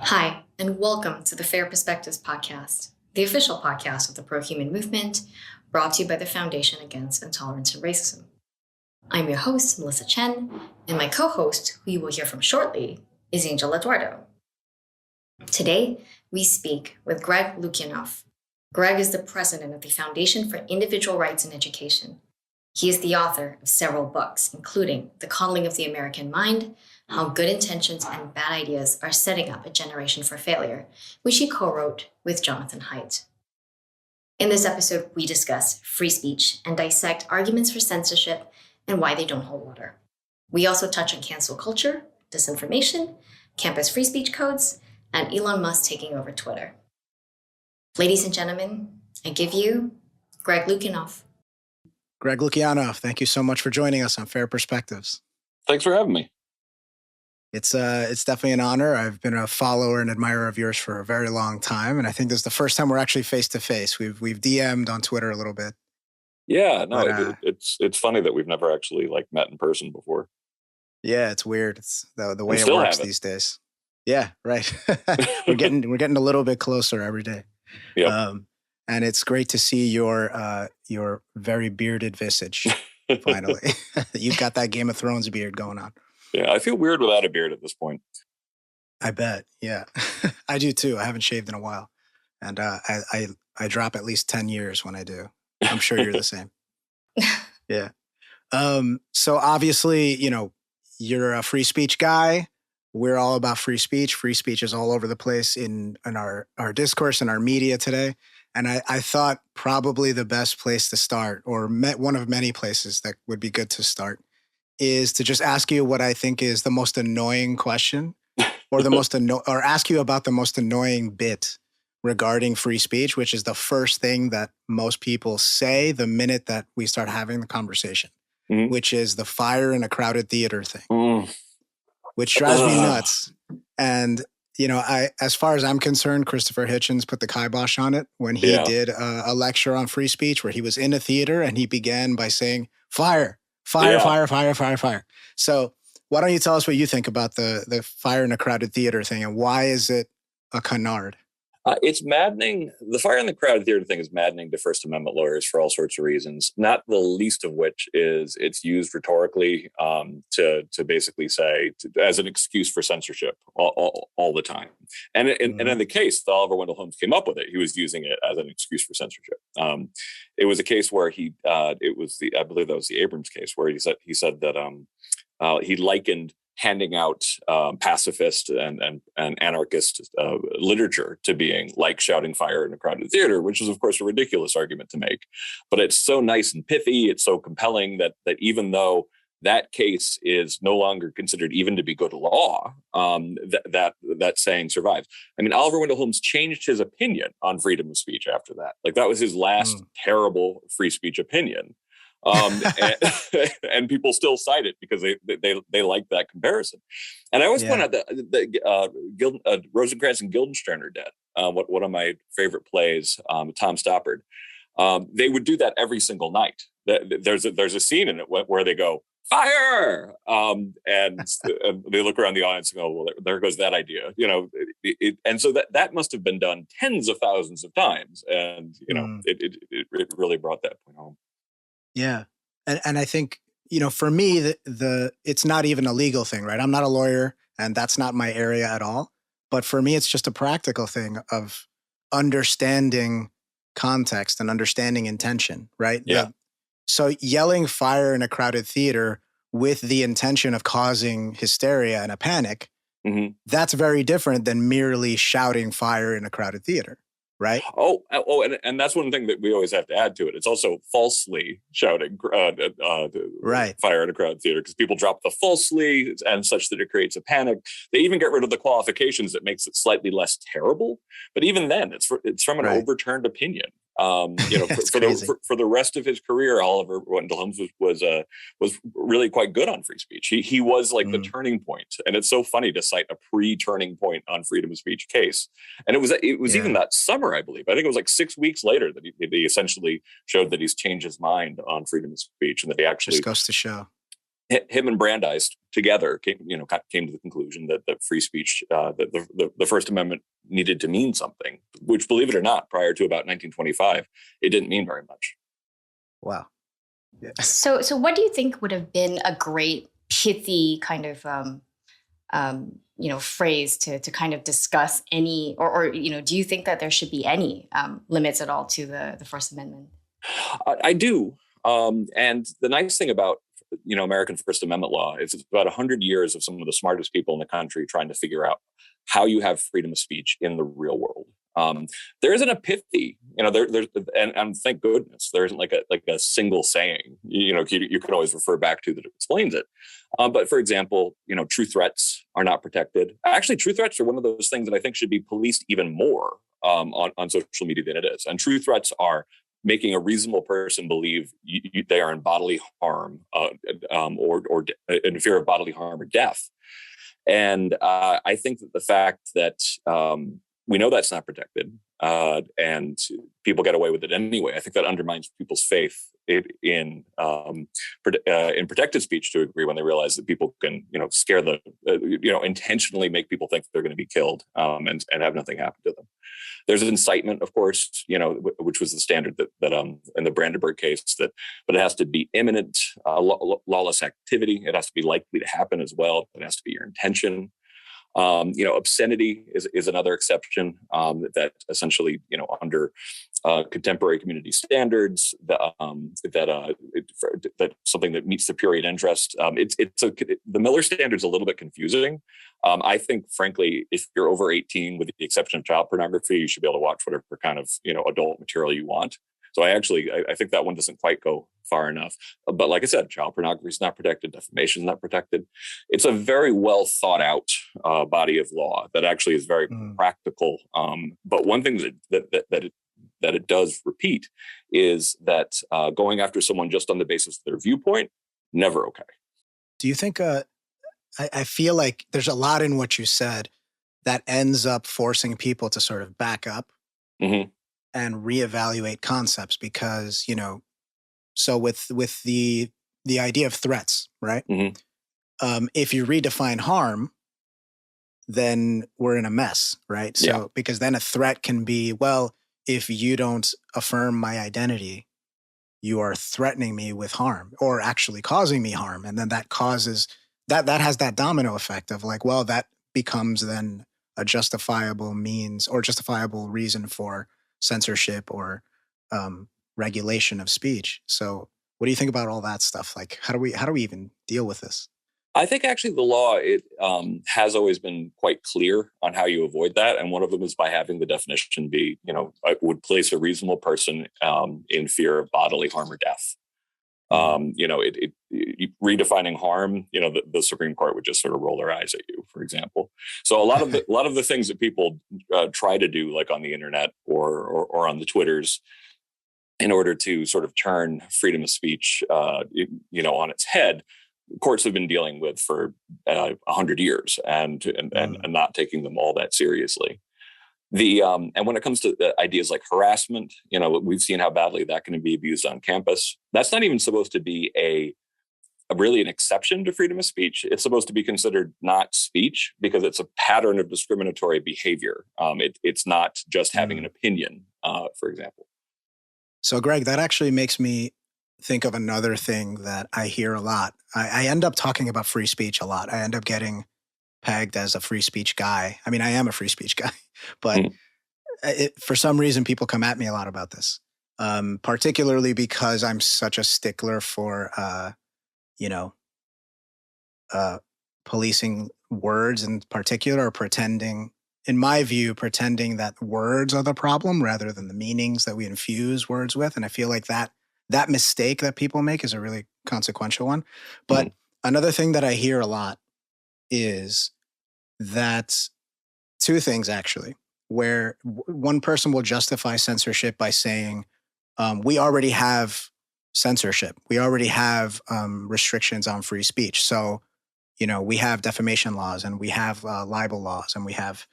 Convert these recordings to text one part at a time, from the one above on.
Hi, and welcome to the Fair Perspectives podcast, the official podcast of the pro-human movement, brought to you by the Foundation Against Intolerance and Racism. I'm your host, melissachen, and my co-host, who you will hear from shortly, is angeleduardo. Today, we speak with Greg Lukianoff. Greg is the president of the Foundation for Individual Rights in Education. He is the author of several books, including The Coddling of the American Mind, How Good Intentions and Bad Ideas Are Setting Up a Generation for Failure, which he co-wrote with Jonathan Haidt. In this episode, we discuss free speech and dissect arguments for censorship and why they don't hold water. We also touch on cancel culture, disinformation, campus free speech codes, and Elon Musk taking over Twitter. Ladies and gentlemen, I give you Greg Lukianoff. Greg Lukianoff, thank you so much for joining us on Fair Perspectives. Thanks for having me. It's definitely an honor. I've been a follower and admirer of yours for a very long time, and I think this is the first time we're actually face to face. We've DM'd on Twitter a little bit. Yeah, no, but, it's funny that we've never actually met in person before. Yeah, it's weird. It's the way it works these days. Yeah, right. we're getting a little bit closer every day. Yeah. And it's great to see your very bearded visage. Finally, you've got that Game of Thrones beard going on. Yeah, I feel weird without a beard at this point. I bet. Yeah, I do too. I haven't shaved in a while, and I drop at least 10 years when I do. I'm sure you're the same. Yeah. So obviously, you're a free speech guy. We're all about free speech. Free speech is all over the place in our discourse and our media today. And I thought probably the best place to start, or one of many places that would be good to start, is to just ask you what I think is the most annoying question, or or ask you about the most annoying bit regarding free speech, which is the first thing that most people say the minute that we start having the conversation, which is the fire in a crowded theater thing, which drives me nuts. And as far as I'm concerned, Christopher Hitchens put the kibosh on it when he did a lecture on free speech where he was in a theater and he began by saying, fire, fire, fire, fire, fire, fire. So why don't you tell us what you think about the fire in a crowded theater thing, and why is it a canard? It's maddening. The fire in the crowded theater thing is maddening to First Amendment lawyers for all sorts of reasons, not the least of which is it's used rhetorically to basically say, as an excuse for censorship all the time. And in the case, the Oliver Wendell Holmes came up with it. He was using it as an excuse for censorship. It was a case where I believe that was the Abrams case, where he said that he likened handing out pacifist and anarchist literature to being like shouting fire in a crowded theater, which is, of course, a ridiculous argument to make. But it's so nice and pithy, it's so compelling that even though that case is no longer considered even to be good law, that saying survives. I mean, Oliver Wendell Holmes changed his opinion on freedom of speech after that. That was his last terrible free speech opinion. And people still cite it because they like that comparison. And I always point out that Rosencrantz and Guildenstern are dead. One of my favorite plays, Tom Stoppard. They would do that every single night. There's a scene in it where they go, fire! And they look around the audience and go, well, there goes that idea. And so that must have been done tens of thousands of times. And, it really brought that point home. Yeah. And I think, for me, it's not even a legal thing, right? I'm not a lawyer and that's not my area at all. But for me, it's just a practical thing of understanding context and understanding intention, right? Yeah. So yelling fire in a crowded theater with the intention of causing hysteria and a panic, that's very different than merely shouting fire in a crowded theater. Right. And that's one thing that we always have to add to it. It's also falsely shouting fire in a crowded theater, because people drop the falsely and such that it creates a panic. They even get rid of the qualifications that makes it slightly less terrible. But even then, it's from an overturned opinion. For the rest of his career, Oliver Wendell Holmes was really quite good on free speech. He was the turning point, and it's so funny to cite a pre-turning point on freedom of speech case. And it was even that summer, I believe. I think it was 6 weeks later that he essentially showed that he's changed his mind on freedom of speech, and that he actually just goes to show. him and Brandeis together came to the conclusion that free speech, that the First Amendment needed to mean something, which, believe it or not, prior to about 1925, it didn't mean very much. Wow. Yeah. So what do you think would have been a great pithy kind of phrase to kind of discuss any, or do you think that there should be any limits at all to the First Amendment? I do. And the nice thing about American First Amendment law is it's about 100 years of some of the smartest people in the country trying to figure out how you have freedom of speech in the real world. There isn't a pithy, there's and thank goodness there isn't like a single saying, you can always refer back to that explains it. But for example, true threats are not protected. Actually, true threats are one of those things that I think should be policed even more on social media than it is. And true threats are making a reasonable person believe they are in bodily harm or in fear of bodily harm or death. And I think that the fact that we know that's not protected and people get away with it anyway, I think that undermines people's faith in protected speech to a degree when they realize that people can, scare intentionally make people think they're going to be killed and have nothing happen to them. There's incitement, of course, which was the standard that in the Brandenburg case, but it has to be imminent lawless activity. It has to be likely to happen as well. It has to be your intention. Obscenity is another exception that essentially, under contemporary community standards, that something that meets the prurient interest. The Miller standard is a little bit confusing. I think, frankly, if you're over 18, with the exception of child pornography, you should be able to watch whatever kind of adult material you want. So I think that one doesn't quite go far enough. But like I said, child pornography is not protected. Defamation is not protected. It's a very well thought out body of law that actually is very practical. But one thing that it does repeat is that going after someone just on the basis of their viewpoint, never okay. Do you think, I feel like there's a lot in what you said that ends up forcing people to sort of back up and reevaluate concepts because, so with the idea of threats, right? If you redefine harm, then we're in a mess, right? So because then a threat can be, well, if you don't affirm my identity, you are threatening me with harm or actually causing me harm. And then that causes, that has that domino effect of like, well, that becomes then a justifiable means or justifiable reason for censorship or regulation of speech. So what do you think about all that stuff? Like, how do we even deal with this? I think actually the law has always been quite clear on how you avoid that. And one of them is by having the definition be, would place a reasonable person in fear of bodily harm or death. Redefining harm, the Supreme Court would just sort of roll their eyes at you, for example. So a lot of the things that people try to do, like on the internet or on the Twitters, in order to sort of turn freedom of speech, on its head, courts have been dealing with for 100 years and not taking them all that seriously. And when it comes to ideas like harassment, we've seen how badly that can be abused on campus. That's not even supposed to be really an exception to freedom of speech. It's supposed to be considered not speech because it's a pattern of discriminatory behavior. It's not just having an opinion, for example. So, Greg, that actually makes me think of another thing that I hear a lot. I end up talking about free speech a lot. I end up getting pegged as a free speech guy. I mean, I am a free speech guy, but for some reason, people come at me a lot about this, particularly because I'm such a stickler for, policing words in particular, or pretending that words are the problem rather than the meanings that we infuse words with. And I feel like that mistake that people make is a really consequential one. But another thing that I hear a lot is that two things, actually, where one person will justify censorship by saying, we already have censorship. We already have restrictions on free speech. So, we have defamation laws and we have libel laws and we have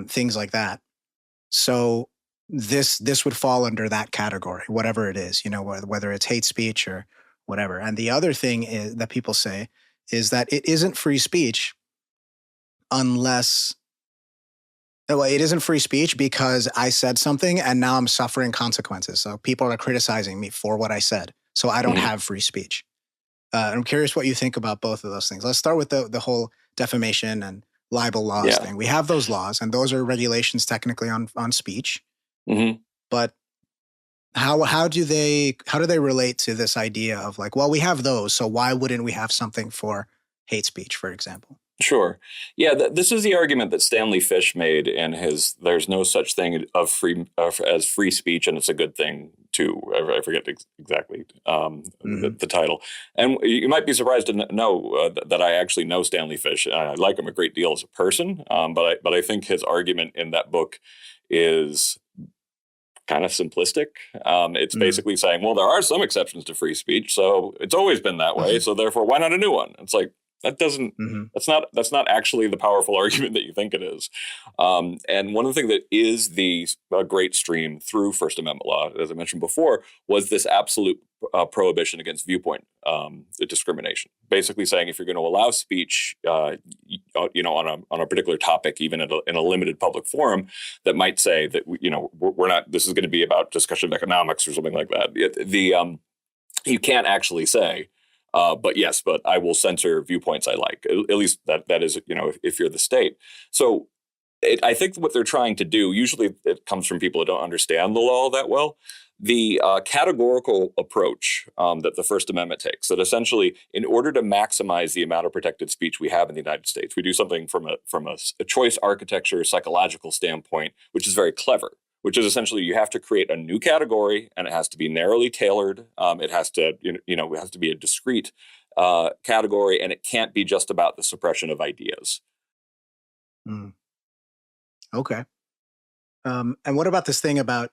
things like that. So this would fall under that category, whatever it is, whether it's hate speech or whatever. And the other thing is, that people say is that it isn't free speech unless, well, it isn't free speech because I said something and now I'm suffering consequences. So people are criticizing me for what I said. So I don't have free speech. I'm curious what you think about both of those things. Let's start with the whole defamation and libel laws thing. We have those laws, and those are regulations technically on speech. But how do they relate to this idea of like, well, we have those, so why wouldn't we have something for hate speech, for example? Sure. Yeah, this is the argument that Stanley Fish made in his "There's no such thing as free speech, and it's a good thing too." I forget exactly the title. And you might be surprised to know that I actually know Stanley Fish. I like him a great deal as a person, but I think his argument in that book is kind of simplistic. It's basically saying, well, there are some exceptions to free speech, so it's always been that way. So therefore, why not a new one? It's like, that doesn't. That's not actually the powerful argument that you think it is. And one of the things that is the great stream through First Amendment law, as I mentioned before, was this absolute prohibition against viewpoint discrimination. Basically, saying if you're going to allow speech, on a particular topic, even in a limited public forum, that might say that we're not. This is going to be about discussion of economics or something like that. You can't actually say. But I will censor viewpoints I like. At least that is, if you're the state. So I think what they're trying to do, usually it comes from people who don't understand the law that well. The categorical approach that the First Amendment takes, that essentially, in order to maximize the amount of protected speech we have in the United States, we do something from a choice architecture, psychological standpoint, which is very clever. Which is essentially you have to create a new category, and it has to be narrowly tailored. It has to, it has to be a discrete category, and it can't be just about the suppression of ideas. Okay. And what about this thing about,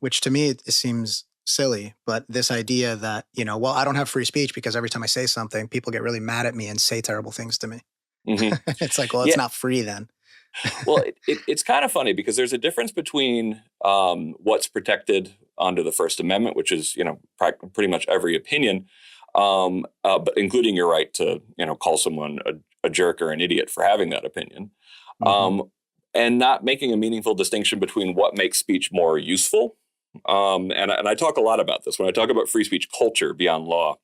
which to me it seems silly, but this idea that, well, I don't have free speech because every time I say something, people get really mad at me and say terrible things to me. It's like, well, it's not free then. Well, it's kind of funny because there's a difference between what's protected under the First Amendment, which is, pretty much every opinion, but including your right to, call someone a jerk or an idiot for having that opinion, and not making a meaningful distinction between what makes speech more useful. And I talk a lot about this when I talk about free speech culture beyond law.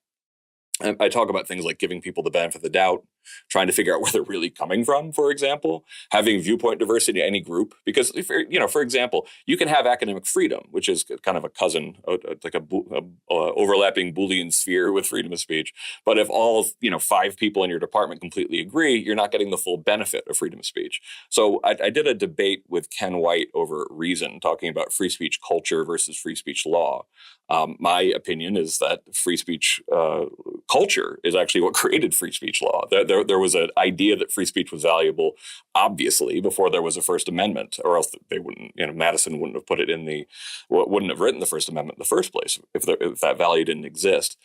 I talk about things like giving people the benefit of the doubt, trying to figure out where they're really coming from, for example, having viewpoint diversity in any group. Because, for example, you can have academic freedom, which is kind of a cousin, like a overlapping Boolean sphere with freedom of speech. But if all, 5 people in your department completely agree, you're not getting the full benefit of freedom of speech. So I did a debate with Ken White over Reason, talking about free speech culture versus free speech law. My opinion is that free speech culture is actually what created free speech law. There was an idea that free speech was valuable, obviously, before there was a First Amendment, or else they wouldn't. Madison wouldn't have put it in wouldn't have written the First Amendment in the first place if that value didn't exist.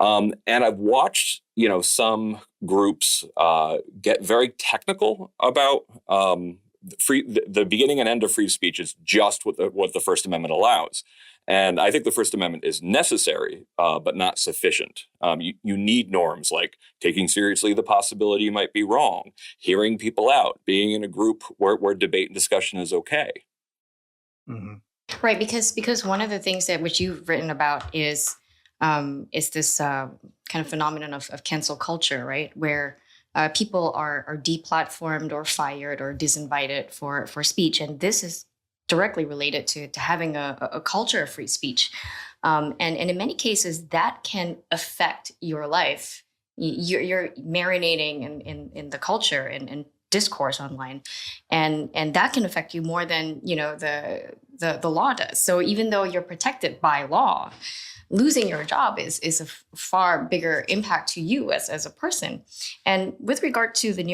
And I've watched, some groups get very technical about the beginning and end of free speech is just what the First Amendment allows. And I think the First Amendment is necessary, but not sufficient. You need norms like taking seriously the possibility you might be wrong, hearing people out, being in a group where debate and discussion is okay. Right, because one of the things that which you've written about is this kind of phenomenon of cancel culture, right, where people are deplatformed or fired or disinvited for speech, and this is directly related to having a culture of free speech. And in many cases, that can affect your life. You're marinating in the culture and discourse online. And that can affect you more than, the law does. So even though you're protected by law, losing your job is a far bigger impact to you as a person. And with regard to the New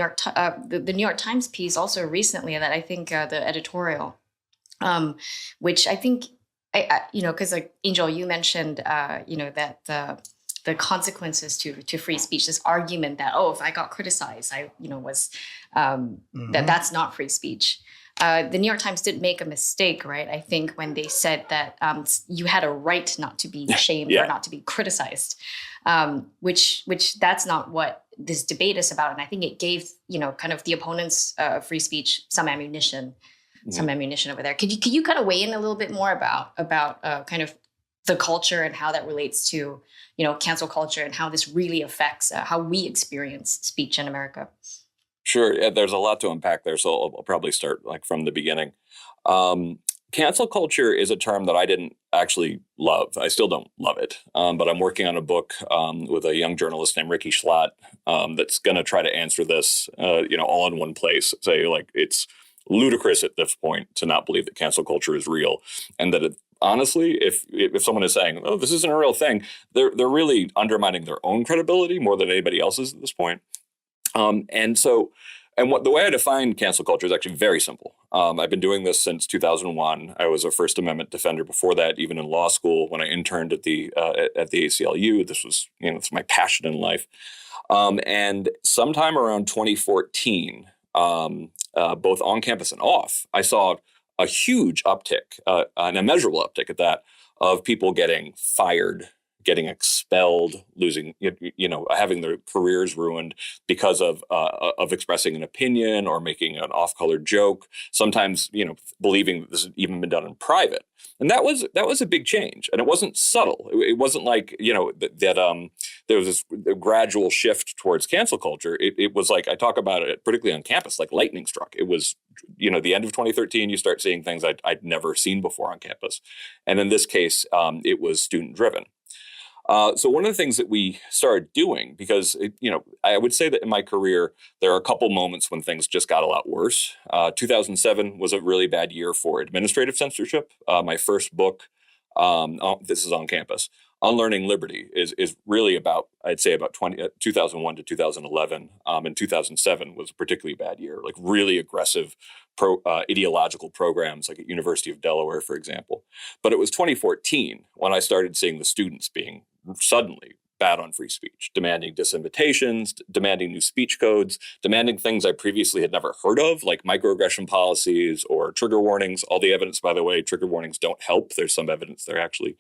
York Times piece also recently, that I think the editorial, which I think, because like Angel, you mentioned, that the consequences to free speech, this argument that, if I got criticized, I, was that's not free speech. the New York Times did make a mistake, right? I think when they said that you had a right not to be shamed or not to be criticized, which that's not what this debate is about. And I think it gave, kind of the opponents of free speech some ammunition over there. Could you kind of weigh in a little bit more about kind of the culture and how that relates to, cancel culture and how this really affects how we experience speech in America? Sure. Yeah, there's a lot to unpack there, so I'll probably start from the beginning. Cancel culture is a term that I didn't actually love. I still don't love it, but I'm working on a book with a young journalist named Ricky Schlott that's going to try to answer this, all in one place. Say, it's ludicrous at this point to not believe that cancel culture is real, and that honestly, if someone is saying, "Oh, this isn't a real thing," they're really undermining their own credibility more than anybody else's at this point. The way I define cancel culture is actually very simple. I've been doing this since 2001. I was a First Amendment defender before that, even in law school when I interned at the ACLU. This was, it's my passion in life. And sometime around 2014, both on campus and off, I saw a huge uptick, an immeasurable uptick at that, of people getting fired, getting expelled, losing, having their careers ruined because of expressing an opinion or making an off-color joke. Sometimes, believing that this had even been done in private, and that was a big change. And it wasn't subtle. It wasn't like that there was this gradual shift towards cancel culture. It was like I talk about it, particularly on campus, like lightning struck. It was the end of 2013. You start seeing things I'd never seen before on campus, and in this case, it was student driven. So one of the things that we started doing, because, I would say that in my career, there are a couple moments when things just got a lot worse. 2007 was a really bad year for administrative censorship. My first book, this is on campus, Unlearning Liberty, is really about, I'd say about 2001 to 2011. And 2007 was a particularly bad year, like really aggressive ideological programs like at University of Delaware, for example. But it was 2014 when I started seeing the students being suddenly bad on free speech, demanding disinvitations, demanding new speech codes, demanding things I previously had never heard of, like microaggression policies or trigger warnings. All the evidence, by the way, trigger warnings don't help. There's some evidence they're actually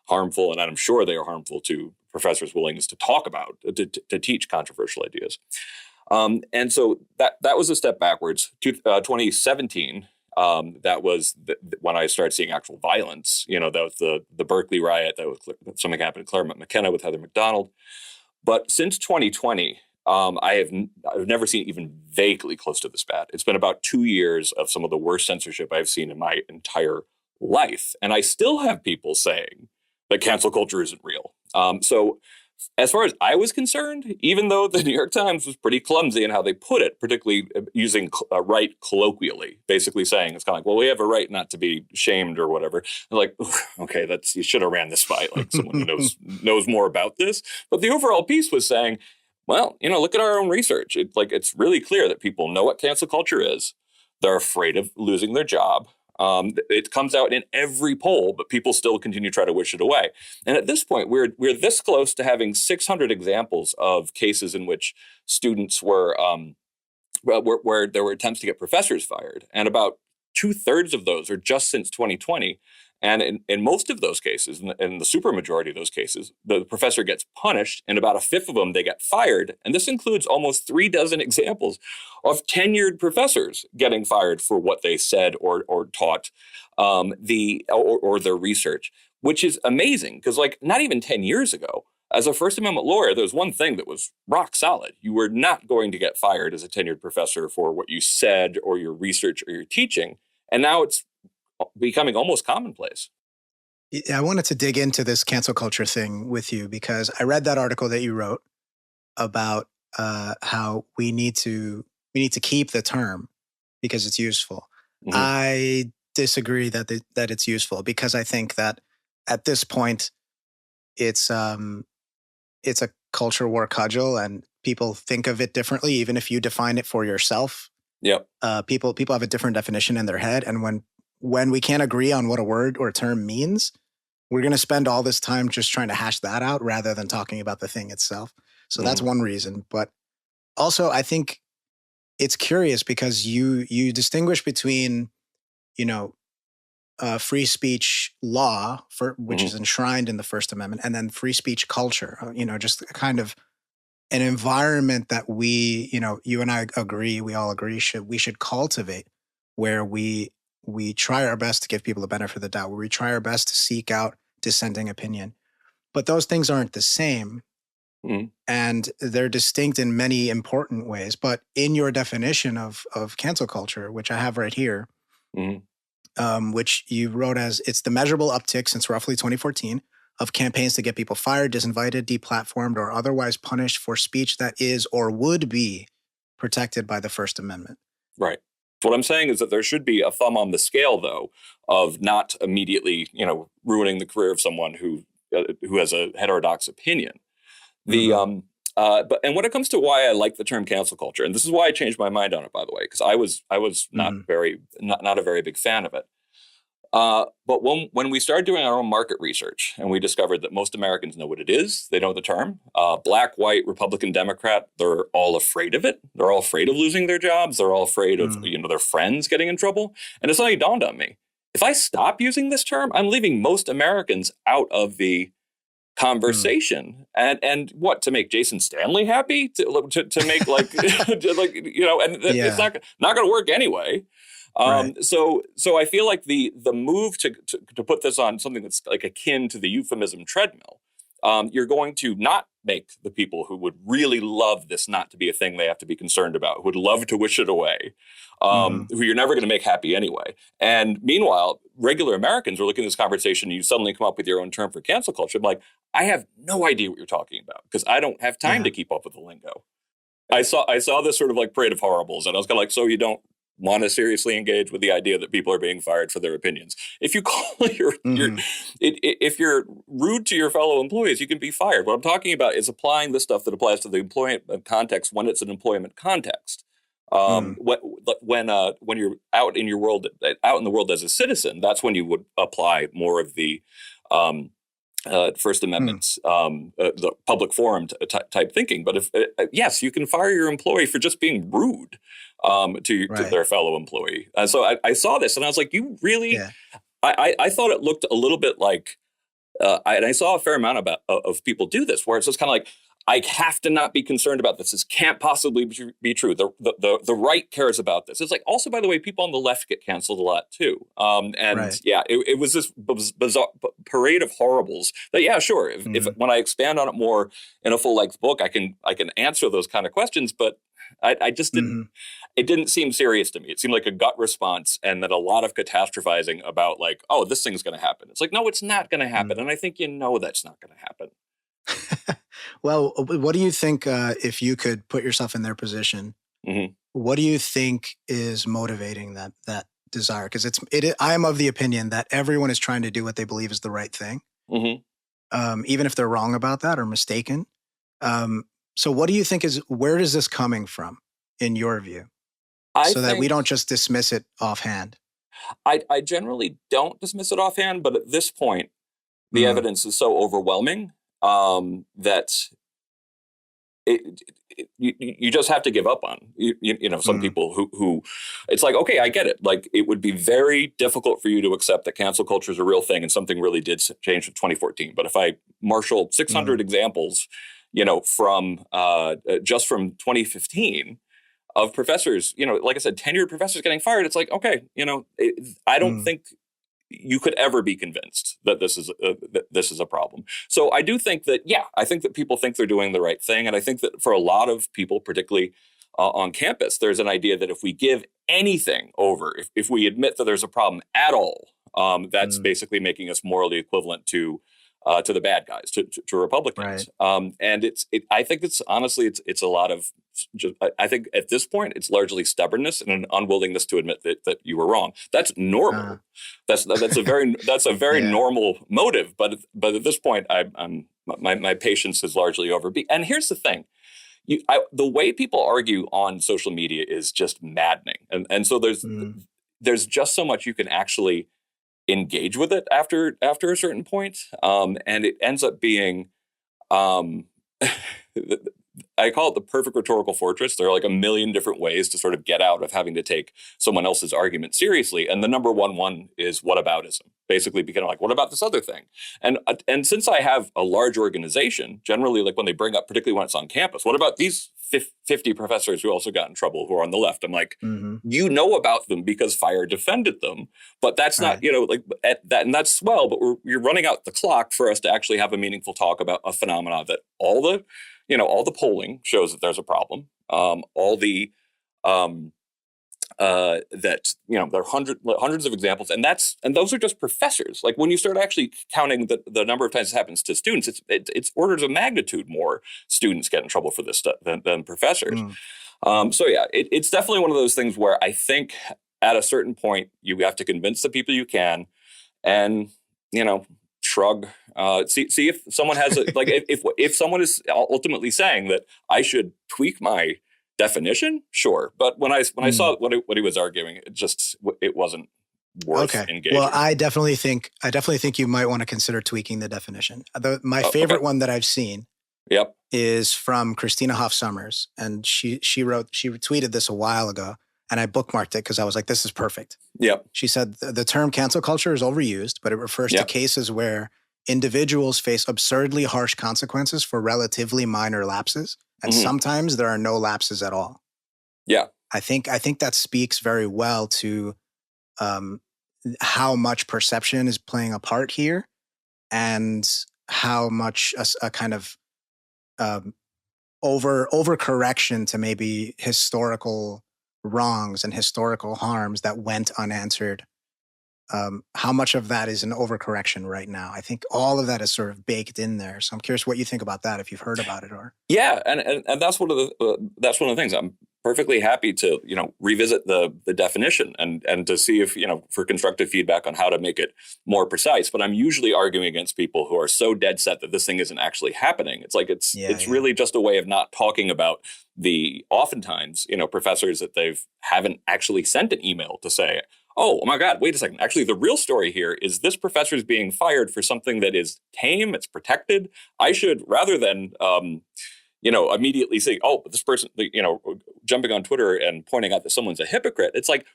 harmful, and I'm sure they are harmful to professors' willingness to talk about, to teach controversial ideas. And so that was a step backwards. 2017, that was when I started seeing actual violence. That was the Berkeley riot. That was something happened at Claremont McKenna with Heather McDonald. But since 2020, I've never seen even vaguely close to this bad. It's been about 2 years of some of the worst censorship I've seen in my entire life, and I still have people saying that cancel culture isn't real. So as far as I was concerned, even though the New York Times was pretty clumsy in how they put it, particularly using right colloquially, basically saying it's kind of like, well, we have a right not to be shamed or whatever. They're like, okay, you should have ran this by like someone who knows more about this. But the overall piece was saying, well, look at our own research. It's really clear that people know what cancel culture is. They're afraid of losing their job. It comes out in every poll, but people still continue to try to wish it away. And at this point, we're this close to having 600 examples of cases in which students were where there were attempts to get professors fired, and about 2/3 of those are just since 2020. And in most of those cases, in the supermajority of those cases, the professor gets punished, and about 1/5 of them, they get fired. And this includes almost 36 examples of tenured professors getting fired for what they said or taught, or their research, which is amazing because, not even 10 years ago, as a First Amendment lawyer, there was one thing that was rock solid. You were not going to get fired as a tenured professor for what you said or your research or your teaching. And now it's becoming almost commonplace. I wanted to dig into this cancel culture thing with you because I read that article that you wrote about how we need to keep the term because it's useful. Mm-hmm. I disagree that it's useful because I think that at this point it's a culture war cudgel and people think of it differently, even if you define it for yourself. Yep. People have a different definition in their head, and when we can't agree on what a word or a term means, we're going to spend all this time just trying to hash that out rather than talking about the thing itself. So that's one reason. But also, I think it's curious because you distinguish between you know, free speech law which is enshrined in the First Amendment, and then free speech culture, just kind of an environment that we, you and I agree, we all agree we should cultivate, where we try our best to give people the benefit of the doubt, where we try our best to seek out dissenting opinion. But those things aren't the same. And they're distinct in many important ways. But in your definition of cancel culture, which I have right here, which you wrote as, it's the measurable uptick since roughly 2014 of campaigns to get people fired, disinvited, deplatformed, or otherwise punished for speech that is or would be protected by the First Amendment. Right. What I'm saying is that there should be a thumb on the scale, though, of not immediately, ruining the career of someone who has a heterodox opinion. But when it comes to why I like the term cancel culture, and this is why I changed my mind on it, by the way, because I was not a very big fan of it. But when we started doing our own market research and we discovered that most Americans know what it is, they know the term, black, white, Republican, Democrat, they're all afraid of it. They're all afraid of losing their jobs. They're all afraid of their friends getting in trouble. And it suddenly dawned on me, if I stop using this term, I'm leaving most Americans out of the conversation. And what, to make Jason Stanley happy, to make it's not going to work anyway. So I feel like the move to put this on something that's like akin to the euphemism treadmill, you're going to not make the people who would really love this not to be a thing they have to be concerned about, who would love to wish it away, who you're never going to make happy anyway. And meanwhile, regular Americans are looking at this conversation and you suddenly come up with your own term for cancel culture. I'm like, I have no idea what you're talking about because I don't have time to keep up with the lingo. I saw this sort of like parade of horribles, and I was kind of like, so you don't want to seriously engage with the idea that people are being fired for their opinions. If you call if you're rude to your fellow employees, you can be fired. What I'm talking about is applying the stuff that applies to the employment context when it's an employment context. When you're out in the world as a citizen, that's when you would apply more of the First Amendment, the public forum type thinking. But if yes, you can fire your employee for just being rude to their fellow employee. So I saw this and I was like, you really? Yeah. I thought it looked a little bit like, and I saw a fair amount of people do this, where it's just kind of like, I have to not be concerned about this. This can't possibly be true. The right cares about this. It's like, also, by the way, people on the left get canceled a lot too. It was this bizarre parade of horribles that, yeah, sure. If when I expand on it more in a full length book, I can answer those kind of questions. But I just didn't. It didn't seem serious to me. It seemed like a gut response, and then a lot of catastrophizing about like, oh, this thing's going to happen. It's like, no, it's not going to happen, and I think that's not going to happen. Well, what do you think, if you could put yourself in their position, what do you think is motivating that desire? Because I am of the opinion that everyone is trying to do what they believe is the right thing, even if they're wrong about that or mistaken. So what do you think where is this coming from, in your view? That we don't just dismiss it offhand. I generally don't dismiss it offhand, but at this point, the evidence is so overwhelming that you just have to give up on. Some people who it's like, okay, I get it. Like, it would be very difficult for you to accept that cancel culture is a real thing and something really did change in 2014. But if I marshal 600 examples, from just from 2015 of professors, like I said, tenured professors getting fired, it's like, okay, I don't think you could ever be convinced that this is a problem. So I do think that, I think that people think they're doing the right thing. And I think that for a lot of people, particularly on campus, there's an idea that if we give anything over, if we admit that there's a problem at all, that's basically making us morally equivalent to the bad guys, to Republicans. Right. And I think it's honestly, it's a lot of, I think at this point, it's largely stubbornness and an unwillingness to admit that you were wrong. That's normal. That's a very normal motive. But at this point, my patience is largely over. And here's the thing. The way people argue on social media is just maddening. And so there's just so much you can actually engage with it after a certain point. And it ends up being I call it the perfect rhetorical fortress. There are like a million different ways to sort of get out of having to take someone else's argument seriously. And the number one is whataboutism. Basically becoming like, what about this other thing? And since I have a large organization, generally like when they bring up, particularly when it's on campus, what about these 50 professors who also got in trouble who are on the left? I'm like, you know about them because Fire defended them, but that's not, like that, and that's swell, but you're running out the clock for us to actually have a meaningful talk about a phenomena that all the polling shows that there's a problem. That there are hundreds of examples, and those are just professors. Like when you start actually counting the number of times this happens to students, it's orders of magnitude more students get in trouble for this stuff than professors. It's definitely one of those things where I think at a certain point you have to convince the people you can, and shrug. See if someone has if someone is ultimately saying that I should tweak my definition, sure. But when I saw what he was arguing, it wasn't worth engaging. Well, I definitely think you might want to consider tweaking the definition. My favorite one that I've seen is from Christina Hoff Sommers, and she retweeted this a while ago, and I bookmarked it because I was like, this is perfect. Yep. She said the term cancel culture is overused, but it refers to cases where individuals face absurdly harsh consequences for relatively minor lapses. And sometimes there are no lapses at all. Yeah. I think that speaks very well to how much perception is playing a part here, and how much a kind of overcorrection to maybe historical wrongs and historical harms that went unanswered. How much of that is an overcorrection right now? I think all of that is sort of baked in there. So I'm curious what you think about that, if you've heard about it or. Yeah, and that's one of the things. I'm perfectly happy to revisit the definition and to see if for constructive feedback on how to make it more precise. But I'm usually arguing against people who are so dead set that this thing isn't actually happening. It's like it's really just a way of not talking about the oftentimes professors that haven't actually sent an email to say, oh my God, wait a second. Actually, the real story here is this professor is being fired for something that is tame, it's protected. I should, rather than, immediately say, oh, this person, jumping on Twitter and pointing out that someone's a hypocrite. It's like,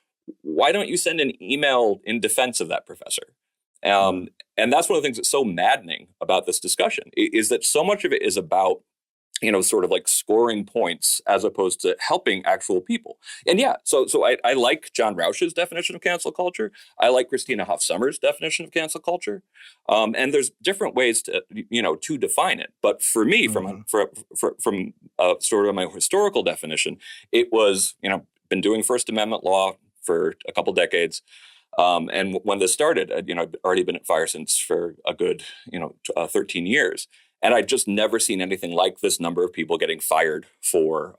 why don't you send an email in defense of that professor? And that's one of the things that's so maddening about this discussion is that so much of it is about sort of like scoring points as opposed to helping actual people. And so I like John Rauch's definition of cancel culture. I like Christina Hoff Sommers' definition of cancel culture. And there's different ways to define it. But for me, from sort of my historical definition, it was, been doing First Amendment law for a couple decades. And when this started, I'd already been at Fire since for a good, 13 years. And I'd just never seen anything like this number of people getting fired for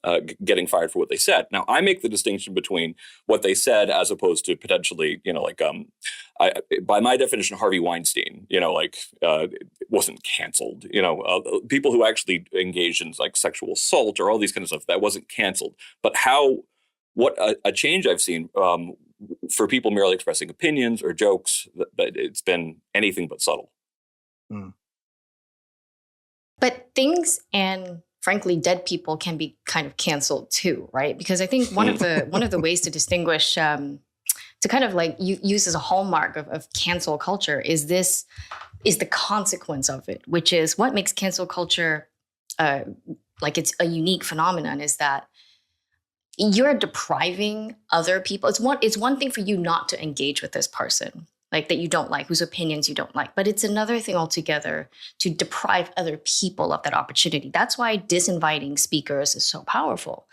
what they said. Now, I make the distinction between what they said as opposed to potentially, by my definition, Harvey Weinstein, wasn't canceled. People who actually engaged in like sexual assault or all these kind of stuff, that wasn't canceled. But what a change I've seen for people merely expressing opinions or jokes, that it's been anything but subtle. But things and frankly, dead people can be kind of canceled too, right? Because I think one of the ways to distinguish, to kind of like use as a hallmark of cancel culture is the consequence of it, which is what makes cancel culture like it's a unique phenomenon is that you're depriving other people. It's one thing for you not to engage with this person, like that you don't like, whose opinions you don't like. But it's another thing altogether to deprive other people of that opportunity. That's why disinviting speakers is so powerful.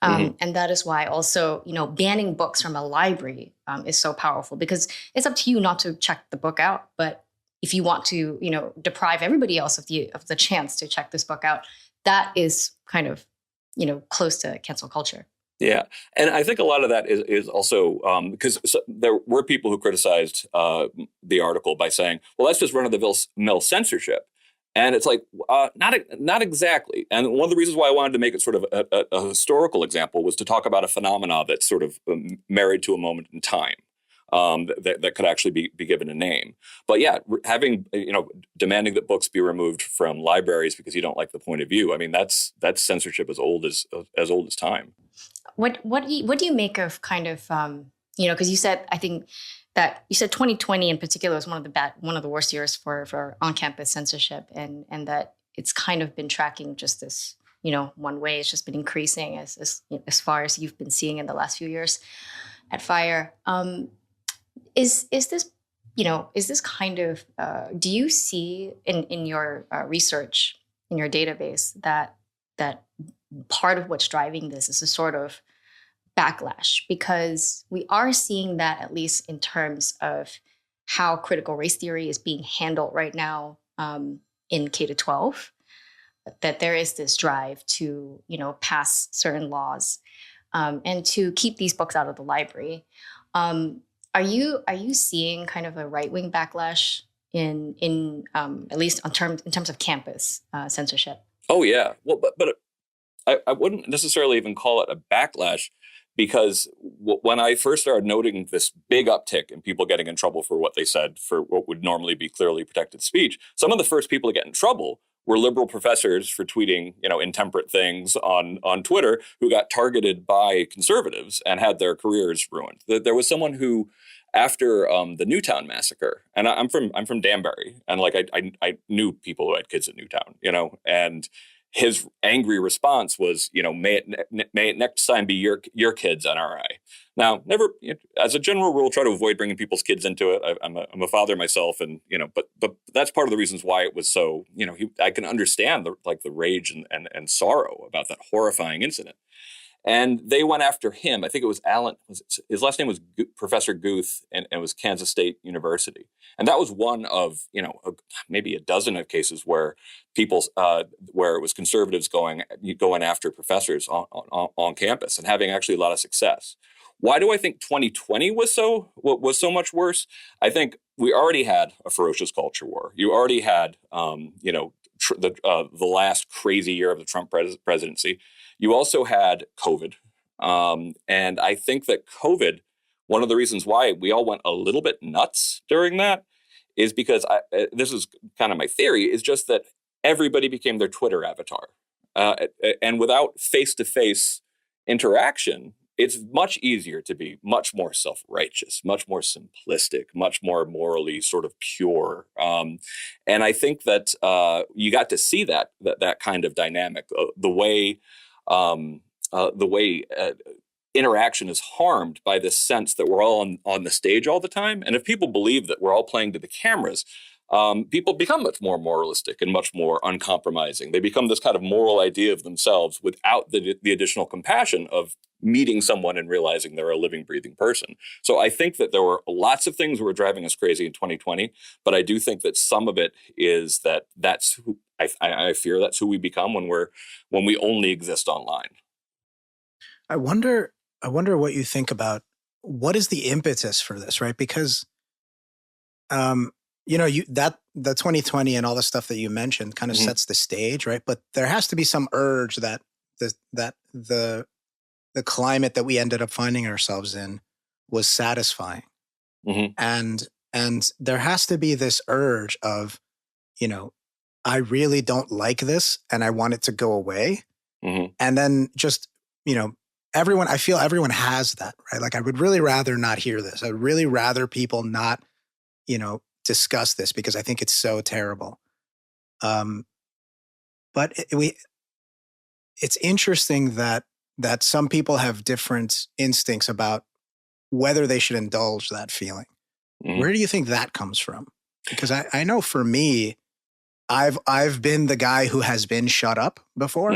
And that is why also, banning books from a library is so powerful, because it's up to you not to check the book out. But if you want to, deprive everybody else of the chance to check this book out, that is kind of, close to cancel culture. Yeah. And I think a lot of that is also because there were people who criticized the article by saying, well, that's just run-of-the-mill censorship. And it's like, not exactly. And one of the reasons why I wanted to make it sort of a historical example was to talk about a phenomena that's sort of married to a moment in time. that could actually be given a name. But yeah, having, demanding that books be removed from libraries because you don't like the point of view. I mean, that's censorship as old as time. What do you make of kind of, because you said, I think that you said 2020 in particular was one of the worst years for on-campus censorship, and that it's kind of been tracking just this, one way. It's just been increasing as far as you've been seeing in the last few years at FIRE. Is this kind of, do you see in your research, in your database, that part of what's driving this is a sort of backlash? Because we are seeing that, at least in terms of how critical race theory is being handled right now in K-12, that there is this drive to, pass certain laws and to keep these books out of the library. Are you seeing kind of a right-wing backlash in at least in terms of campus censorship? Oh yeah, well, but I wouldn't necessarily even call it a backlash, because when I first started noting this big uptick in people getting in trouble for what they said, for what would normally be clearly protected speech, some of the first people to get in trouble were liberal professors for tweeting, intemperate things on Twitter, who got targeted by conservatives and had their careers ruined. There was someone who, after the Newtown massacre, and I'm from Danbury, and I knew people who had kids at Newtown, and his angry response was, may it next time be your kids, NRI. Now, never, as a general rule, try to avoid bringing people's kids into it. I'm a father myself, and but that's part of the reasons why it was so. I can understand the rage and sorrow about that horrifying incident. And they went after him. I think it was Alan. His last name was Professor Guth, and it was Kansas State University. And that was one of maybe a dozen of cases where where it was conservatives going after professors on campus and having actually a lot of success. Why do I think 2020 was so much worse? I think we already had a ferocious culture war. You already had the last crazy year of the Trump presidency. You also had COVID. And I think that COVID, one of the reasons why we all went a little bit nuts during that is because this is kind of my theory, is just that everybody became their Twitter avatar. And without face-to-face interaction, it's much easier to be much more self-righteous, much more simplistic, much more morally sort of pure. And I think that you got to see that kind of dynamic, the way interaction is harmed by this sense that we're all on the stage all the time. And if people believe that we're all playing to the cameras, people become much more moralistic and much more uncompromising. They become this kind of moral idea of themselves without the additional compassion of meeting someone and realizing they're a living, breathing person. So I think that there were lots of things that were driving us crazy in 2020, but I do think that some of it is that's who I fear that's who we become when we only exist online. I wonder what you think about what is the impetus for this, right? Because the 2020 and all the stuff that you mentioned kind of sets the stage, right? But there has to be some urge that the climate that we ended up finding ourselves in was satisfying. And there has to be this urge of, I really don't like this and I want it to go away. And then just, I feel everyone has that, right? Like, I would really rather not hear this. I would really rather people not, discuss this because I think it's so terrible. But it's interesting that some people have different instincts about whether they should indulge that feeling. Where do you think that comes from? Because I know for me, I've been the guy who has been shut up before.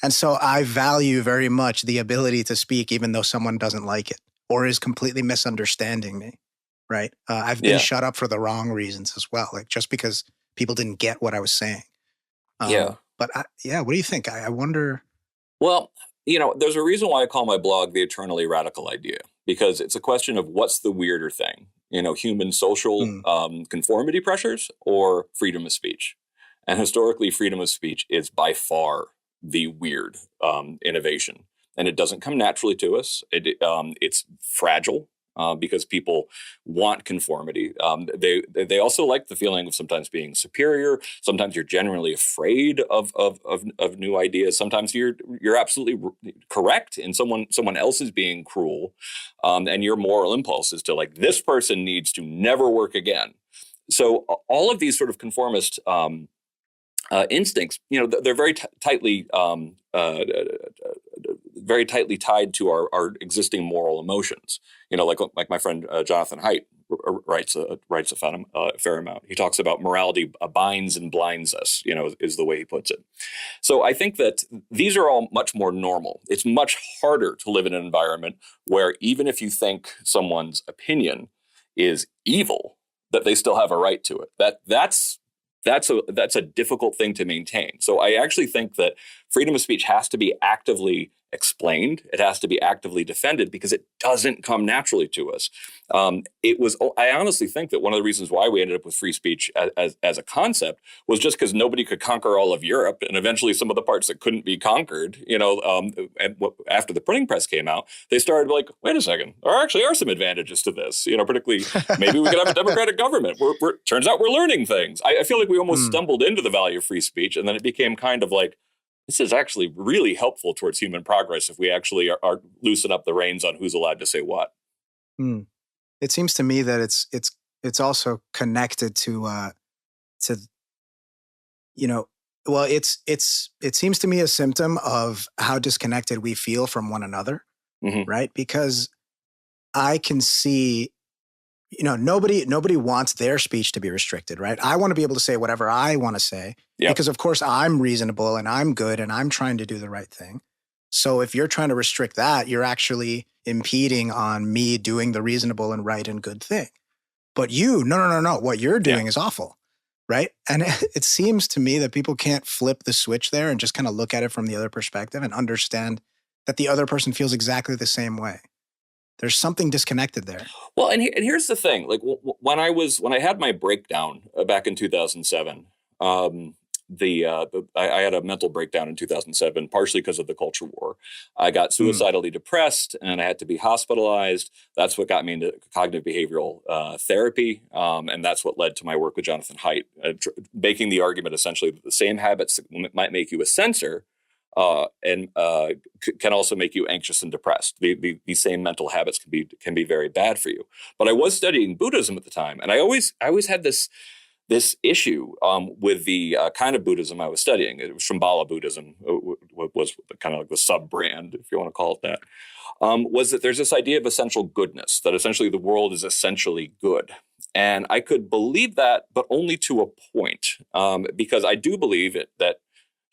And so I value very much the ability to speak, even though someone doesn't like it or is completely misunderstanding me. Right. I've been shut up for the wrong reasons as well. Like, just because people didn't get what I was saying. But what do you think? I wonder. Well, there's a reason why I call my blog The Eternally Radical Idea, because it's a question of what's the weirder thing, human social conformity pressures or freedom of speech. And historically, freedom of speech is by far the weird innovation. And it doesn't come naturally to us. It's fragile. because people want conformity. They also like the feeling of sometimes being superior. Sometimes you're genuinely afraid of new ideas. Sometimes you're absolutely correct in someone else is being cruel, and your moral impulse is to like, this person needs to never work again. So all of these sort of conformist instincts, they're very tightly tied to our existing moral emotions. Like my friend Jonathan Haidt writes a fair amount. He talks about morality binds and blinds us, is the way he puts it. So I think that these are all much more normal. It's much harder to live in an environment where even if you think someone's opinion is evil, that they still have a right to it. That's a difficult thing to maintain. So I actually think that freedom of speech has to be actively explained. It has to be actively defended because it doesn't come naturally to us. I honestly think that one of the reasons why we ended up with free speech as a concept was just because nobody could conquer all of Europe, and eventually some of the parts that couldn't be conquered, after the printing press came out, they started like, wait a second, there actually are some advantages to this. Particularly maybe we could have a democratic government. Turns out we're learning things. I feel like we almost stumbled into the value of free speech, and then it became kind of like, this is actually really helpful towards human progress if we actually are loosen up the reins on who's allowed to say what. It seems to me that it's also connected to it seems to me a symptom of how disconnected we feel from one another, right? Because I can see, nobody wants their speech to be restricted, right? I want to be able to say whatever I want to say because, of course, I'm reasonable and I'm good and I'm trying to do the right thing. So if you're trying to restrict that, you're actually impeding on me doing the reasonable and right and good thing. But no. What you're doing is awful, right? And it seems to me that people can't flip the switch there and just kind of look at it from the other perspective and understand that the other person feels exactly the same way. There's something disconnected there. Well, and here's the thing: like when I had my breakdown back in 2007, I had a mental breakdown in 2007, partially because of the culture war. I got suicidally depressed, and I had to be hospitalized. That's what got me into cognitive behavioral therapy, and that's what led to my work with Jonathan Haidt, making the argument essentially that the same habits that might make you a censor can also make you anxious and depressed. These same mental habits can be very bad for you. But I was studying Buddhism at the time, and I always had this issue with the kind of Buddhism I was studying. It was Shambhala Buddhism, was kind of like the sub-brand, if you want to call it that, was that there's this idea of essential goodness, that essentially the world is essentially good. And I could believe that, but only to a point, because I do believe that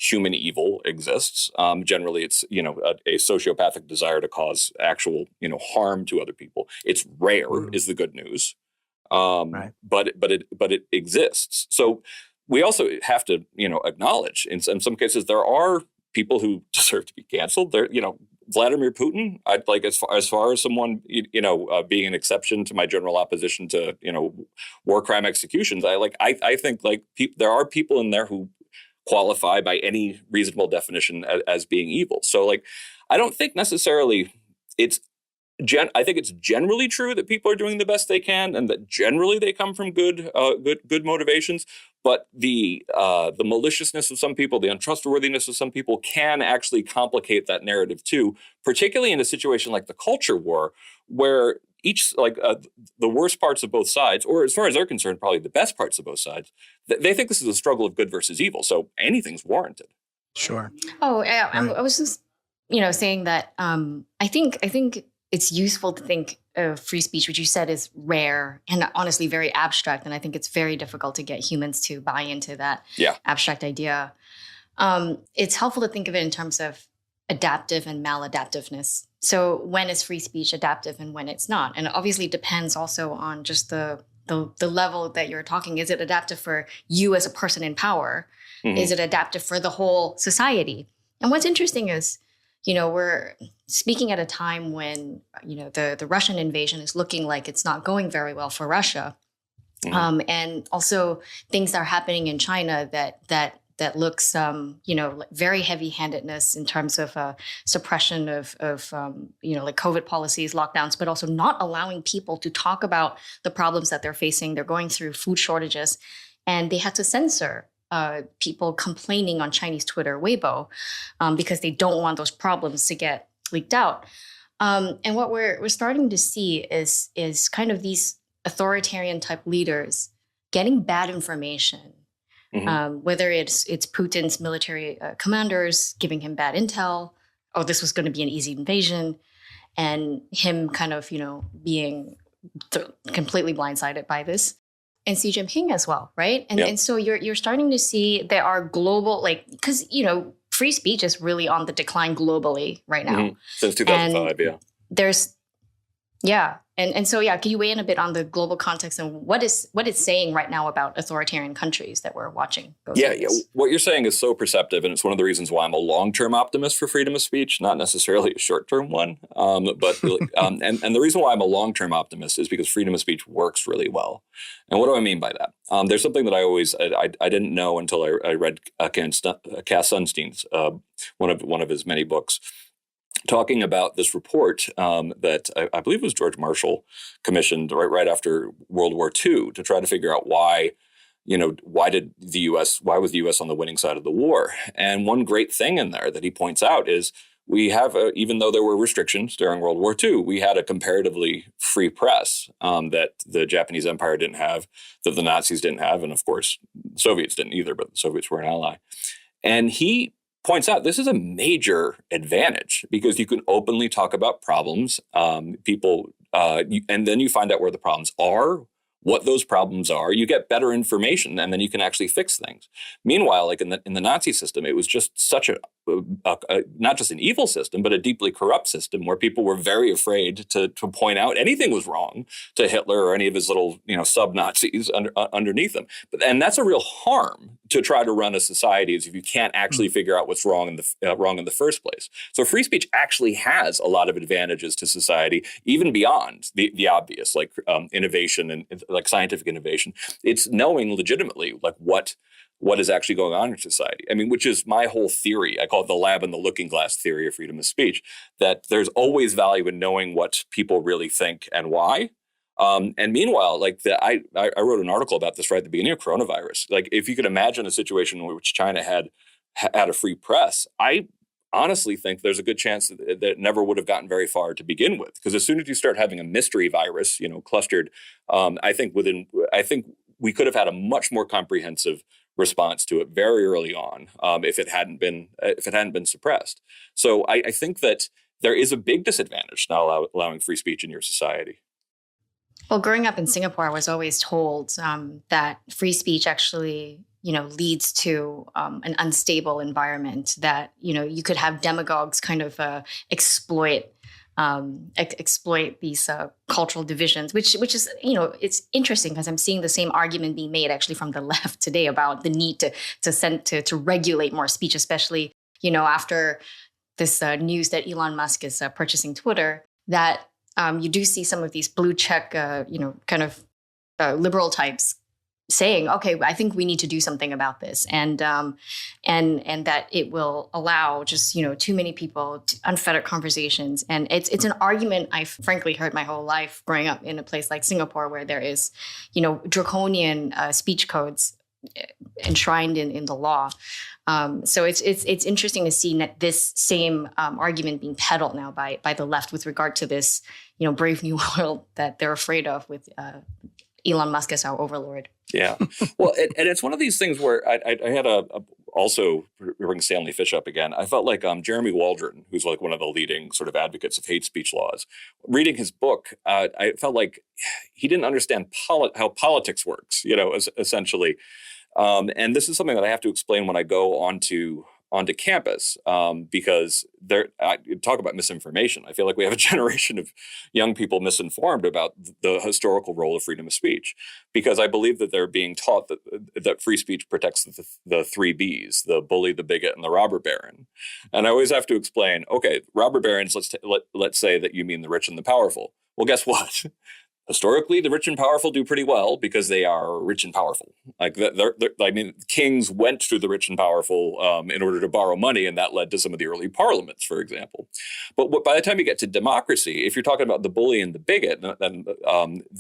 human evil exists. Generally, it's a sociopathic desire to cause actual harm to other people. It's rare, is the good news. Right. But it exists. So we also have to acknowledge in some cases there are people who deserve to be canceled. There, Vladimir Putin. I'd like as far as someone being an exception to my general opposition to war crime executions. I think there are people in there who qualify by any reasonable definition as being evil. So I don't think necessarily I think it's generally true that people are doing the best they can, and that generally they come from good motivations. But the maliciousness of some people, the untrustworthiness of some people, can actually complicate that narrative too. Particularly in a situation like the culture war, where the worst parts of both sides, or as far as they're concerned, probably the best parts of both sides, they think this is a struggle of good versus evil. So anything's warranted. Sure. Oh, yeah. Right. I was just saying that I think it's useful to think of free speech, which you said is rare and honestly very abstract. And I think it's very difficult to get humans to buy into that abstract idea. It's helpful to think of it in terms of adaptive and maladaptiveness. So when is free speech adaptive and when it's not? And it obviously depends also on just the level that you're talking. Is it adaptive for you as a person in power? Mm-hmm. Is it adaptive for the whole society? And what's interesting is, we're speaking at a time when, the Russian invasion is looking like it's not going very well for Russia. Mm-hmm. And also things that are happening in China that that looks, very heavy-handedness in terms of suppression of like COVID policies, lockdowns, but also not allowing people to talk about the problems that they're facing. They're going through food shortages, and they had to censor people complaining on Chinese Twitter, Weibo, because they don't want those problems to get leaked out. And what we're starting to see is kind of these authoritarian type leaders getting bad information, whether it's Putin's military commanders giving him bad intel, oh, this was going to be an easy invasion, and him kind of, being completely blindsided by this. And Xi Jinping as well, right? And so you're starting to see there are global, because, free speech is really on the decline globally right now. Since 2005, And so, can you weigh in a bit on the global context and what it's saying right now about authoritarian countries that we're watching? What you're saying is so perceptive, and it's one of the reasons why I'm a long-term optimist for freedom of speech, not necessarily a short-term one. But really, and the reason why I'm a long-term optimist is because freedom of speech works really well. And what do I mean by that? There's something that I didn't know until I read Cass Sunstein's one of his many books, talking about this report that I believe was George Marshall commissioned right after World War II to try to figure out why was the U.S. on the winning side of the war. And one great thing in there that he points out is we have, even though there were restrictions during World War II, we had a comparatively free press that the Japanese Empire didn't have, that the Nazis didn't have, and of course, the Soviets didn't either, but the Soviets were an ally. And he points out this is a major advantage because you can openly talk about problems, and then you find out where the problems are, what those problems are. You get better information, and then you can actually fix things. Meanwhile, like in the Nazi system, it was just such a not just an evil system, but a deeply corrupt system where people were very afraid to point out anything was wrong to Hitler or any of his little sub-Nazis underneath them. And that's a real harm to try to run a society, is if you can't actually figure out what's wrong in the first place. So free speech actually has a lot of advantages to society, even beyond the obvious, like innovation and like scientific innovation. It's knowing legitimately like what is actually going on in society. I mean, which is my whole theory. I call it the lab and the looking glass theory of freedom of speech, that there's always value in knowing what people really think and why. And meanwhile, I wrote an article about this right at the beginning of coronavirus. Like, if you could imagine a situation in which China had a free press, I honestly think there's a good chance that it never would have gotten very far to begin with. Because as soon as you start having a mystery virus, clustered, I think we could have had a much more comprehensive response to it very early on, if it hadn't been suppressed. So I think that there is a big disadvantage now allowing free speech in your society. Well, growing up in Singapore, I was always told that free speech actually, leads to an unstable environment, that, you could have demagogues kind of exploit these cultural divisions, which is, it's interesting because I'm seeing the same argument being made actually from the left today about the need to regulate more speech, especially, after this news that Elon Musk is purchasing Twitter, that you do see some of these blue check, kind of liberal types saying, okay, I think we need to do something about this. And that it will allow just, too many people to unfettered conversations. And it's an argument I've frankly heard my whole life growing up in a place like Singapore, where there is, draconian speech codes enshrined in the law. So it's interesting to see this same argument being peddled now by the left with regard to this, brave new world that they're afraid of with Elon Musk as our overlord. Yeah. Well, and it's one of these things where I had also bring Stanley Fish up again. I felt like Jeremy Waldron, who's like one of the leading sort of advocates of hate speech laws, reading his book, I felt like he didn't understand how politics works, essentially. And this is something that I have to explain when I go onto campus, because talk about misinformation. I feel like we have a generation of young people misinformed about the historical role of freedom of speech, because I believe that they're being taught that free speech protects the three Bs, the bully, the bigot, and the robber baron. And I always have to explain, okay, robber barons, let's say that you mean the rich and the powerful. Well, guess what? Historically, the rich and powerful do pretty well because they are rich and powerful. Like, kings went to the rich and powerful in order to borrow money, and that led to some of the early parliaments, for example. But by the time you get to democracy, if you're talking about the bully and the bigot, then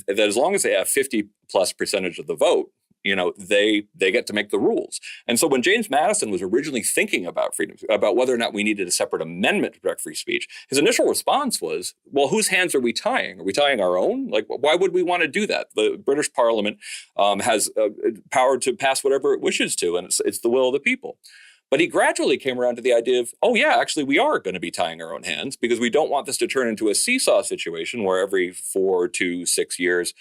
that as long as they have 50+% of the vote, they get to make the rules. And so when James Madison was originally thinking about freedom, about whether or not we needed a separate amendment to protect free speech, his initial response was, well, whose hands are we tying? Are we tying our own? Like, why would we want to do that? The British Parliament has power to pass whatever it wishes to, and it's the will of the people. But he gradually came around to the idea of, oh, yeah, actually, we are going to be tying our own hands because we don't want this to turn into a seesaw situation where every 4 to 6 years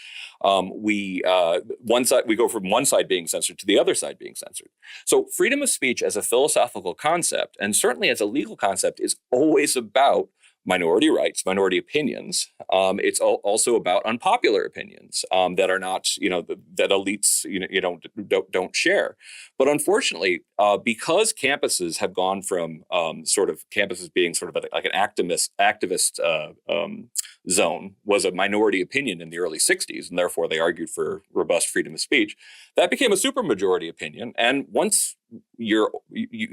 we go from one side being censored to the other side being censored. So freedom of speech as a philosophical concept, and certainly as a legal concept, is always about minority rights, minority opinions. It's also about unpopular opinions that are not, that elites, don't share. But unfortunately, because campuses have gone from sort of campuses being sort of like an activist zone was a minority opinion in the early 60s, and therefore they argued for robust freedom of speech. That became a supermajority opinion. And once you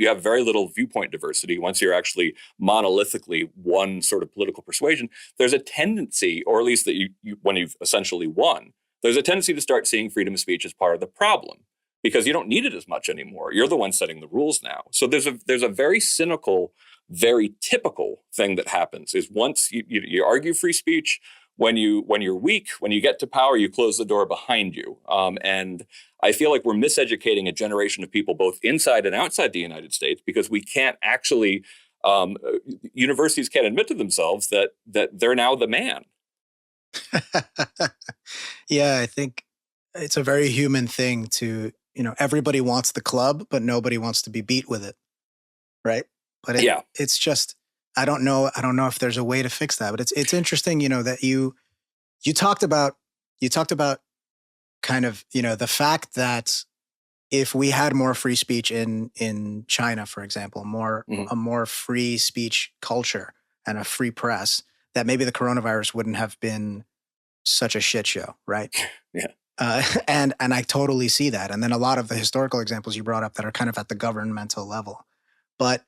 have very little viewpoint diversity, once you're actually monolithically one sort of political persuasion, there's a tendency, or at least that you when you've essentially won, there's a tendency to start seeing freedom of speech as part of the problem because you don't need it as much anymore. You're the one setting the rules now. So there's a very cynical, very typical thing that happens is once you argue free speech, when you're weak, when you get to power, you close the door behind you. And I feel like we're miseducating a generation of people both inside and outside the United States because we can't actually, universities can't admit to themselves that they're now the man. Yeah, I think it's a very human thing to, everybody wants the club, but nobody wants to be beat with it. Right. But it's just, I don't know if there's a way to fix that, but it's interesting, that you talked about kind of, the fact that if we had more free speech in China, for example, a more free speech culture and a free press, that maybe the coronavirus wouldn't have been such a shit show, right? Yeah. And I totally see that. And then a lot of the historical examples you brought up that are kind of at the governmental level. But,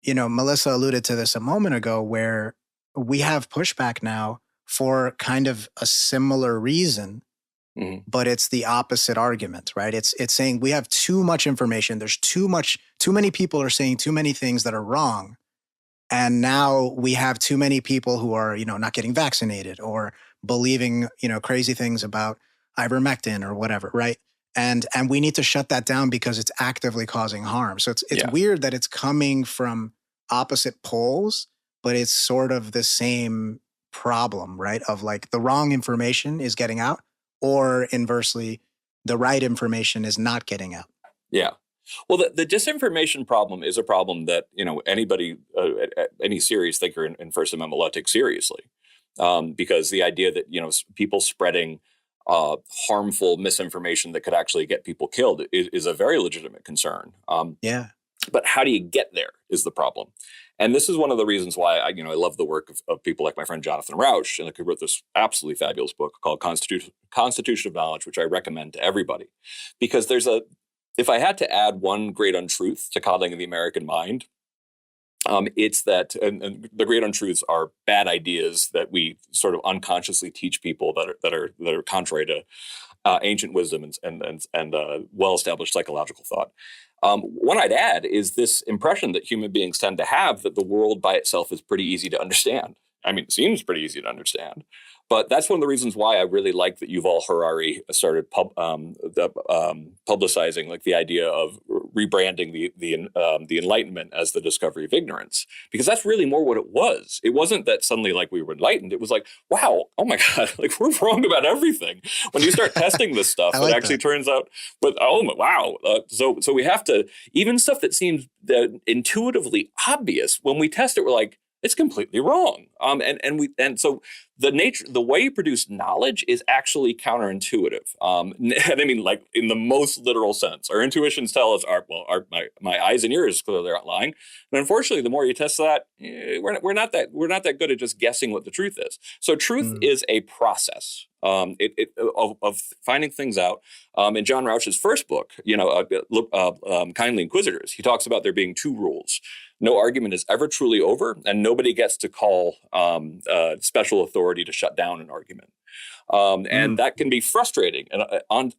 Melissa alluded to this a moment ago where we have pushback now for kind of a similar reason, but it's the opposite argument, right? It's saying we have too much information. There's too many people are saying too many things that are wrong. And now we have too many people who are, not getting vaccinated or believing, crazy things about ivermectin or whatever, right? And we need to shut that down because it's actively causing harm. So it's weird that it's coming from opposite poles, but it's sort of the same problem, right? Of like the wrong information is getting out, or inversely, the right information is not getting out. Yeah. Well, the disinformation problem is a problem that, anybody, any serious thinker in First Amendment law takes seriously. Because the idea that, people spreading harmful misinformation that could actually get people killed is a very legitimate concern. But how do you get there is the problem. And this is one of the reasons why I love the work of people like my friend Jonathan Rauch, and who wrote this absolutely fabulous book called Constitution of Knowledge, which I recommend to everybody. Because if I had to add one great untruth to coddling of the American mind, it's that, and the great untruths are bad ideas that we sort of unconsciously teach people that are contrary to ancient wisdom and well-established psychological thought. One I'd add is this impression that human beings tend to have that the world by itself is pretty easy to understand. I mean, it seems pretty easy to understand. But that's one of the reasons why I really like that Yuval Harari started publicizing like the idea of rebranding the Enlightenment as the discovery of ignorance, because that's really more what it was. It wasn't that suddenly like we were enlightened. It was like, wow, oh my God, like we're wrong about everything. When you start testing this stuff, it actually turns out, but wow. So we have to, even stuff that seems intuitively obvious, when we test it, we're like, It's completely wrong. And so the way you produce knowledge is actually counterintuitive. And I mean, like in the most literal sense, our intuitions tell us, my eyes and ears clearly aren't lying. And unfortunately, the more you test that, we're not that good at just guessing what the truth is. So truth is a process. Of finding things out. In John Rauch's first book, Kindly Inquisitors, he talks about there being two rules. No argument is ever truly over, and nobody gets to call special authority to shut down an argument. And that can be frustrating and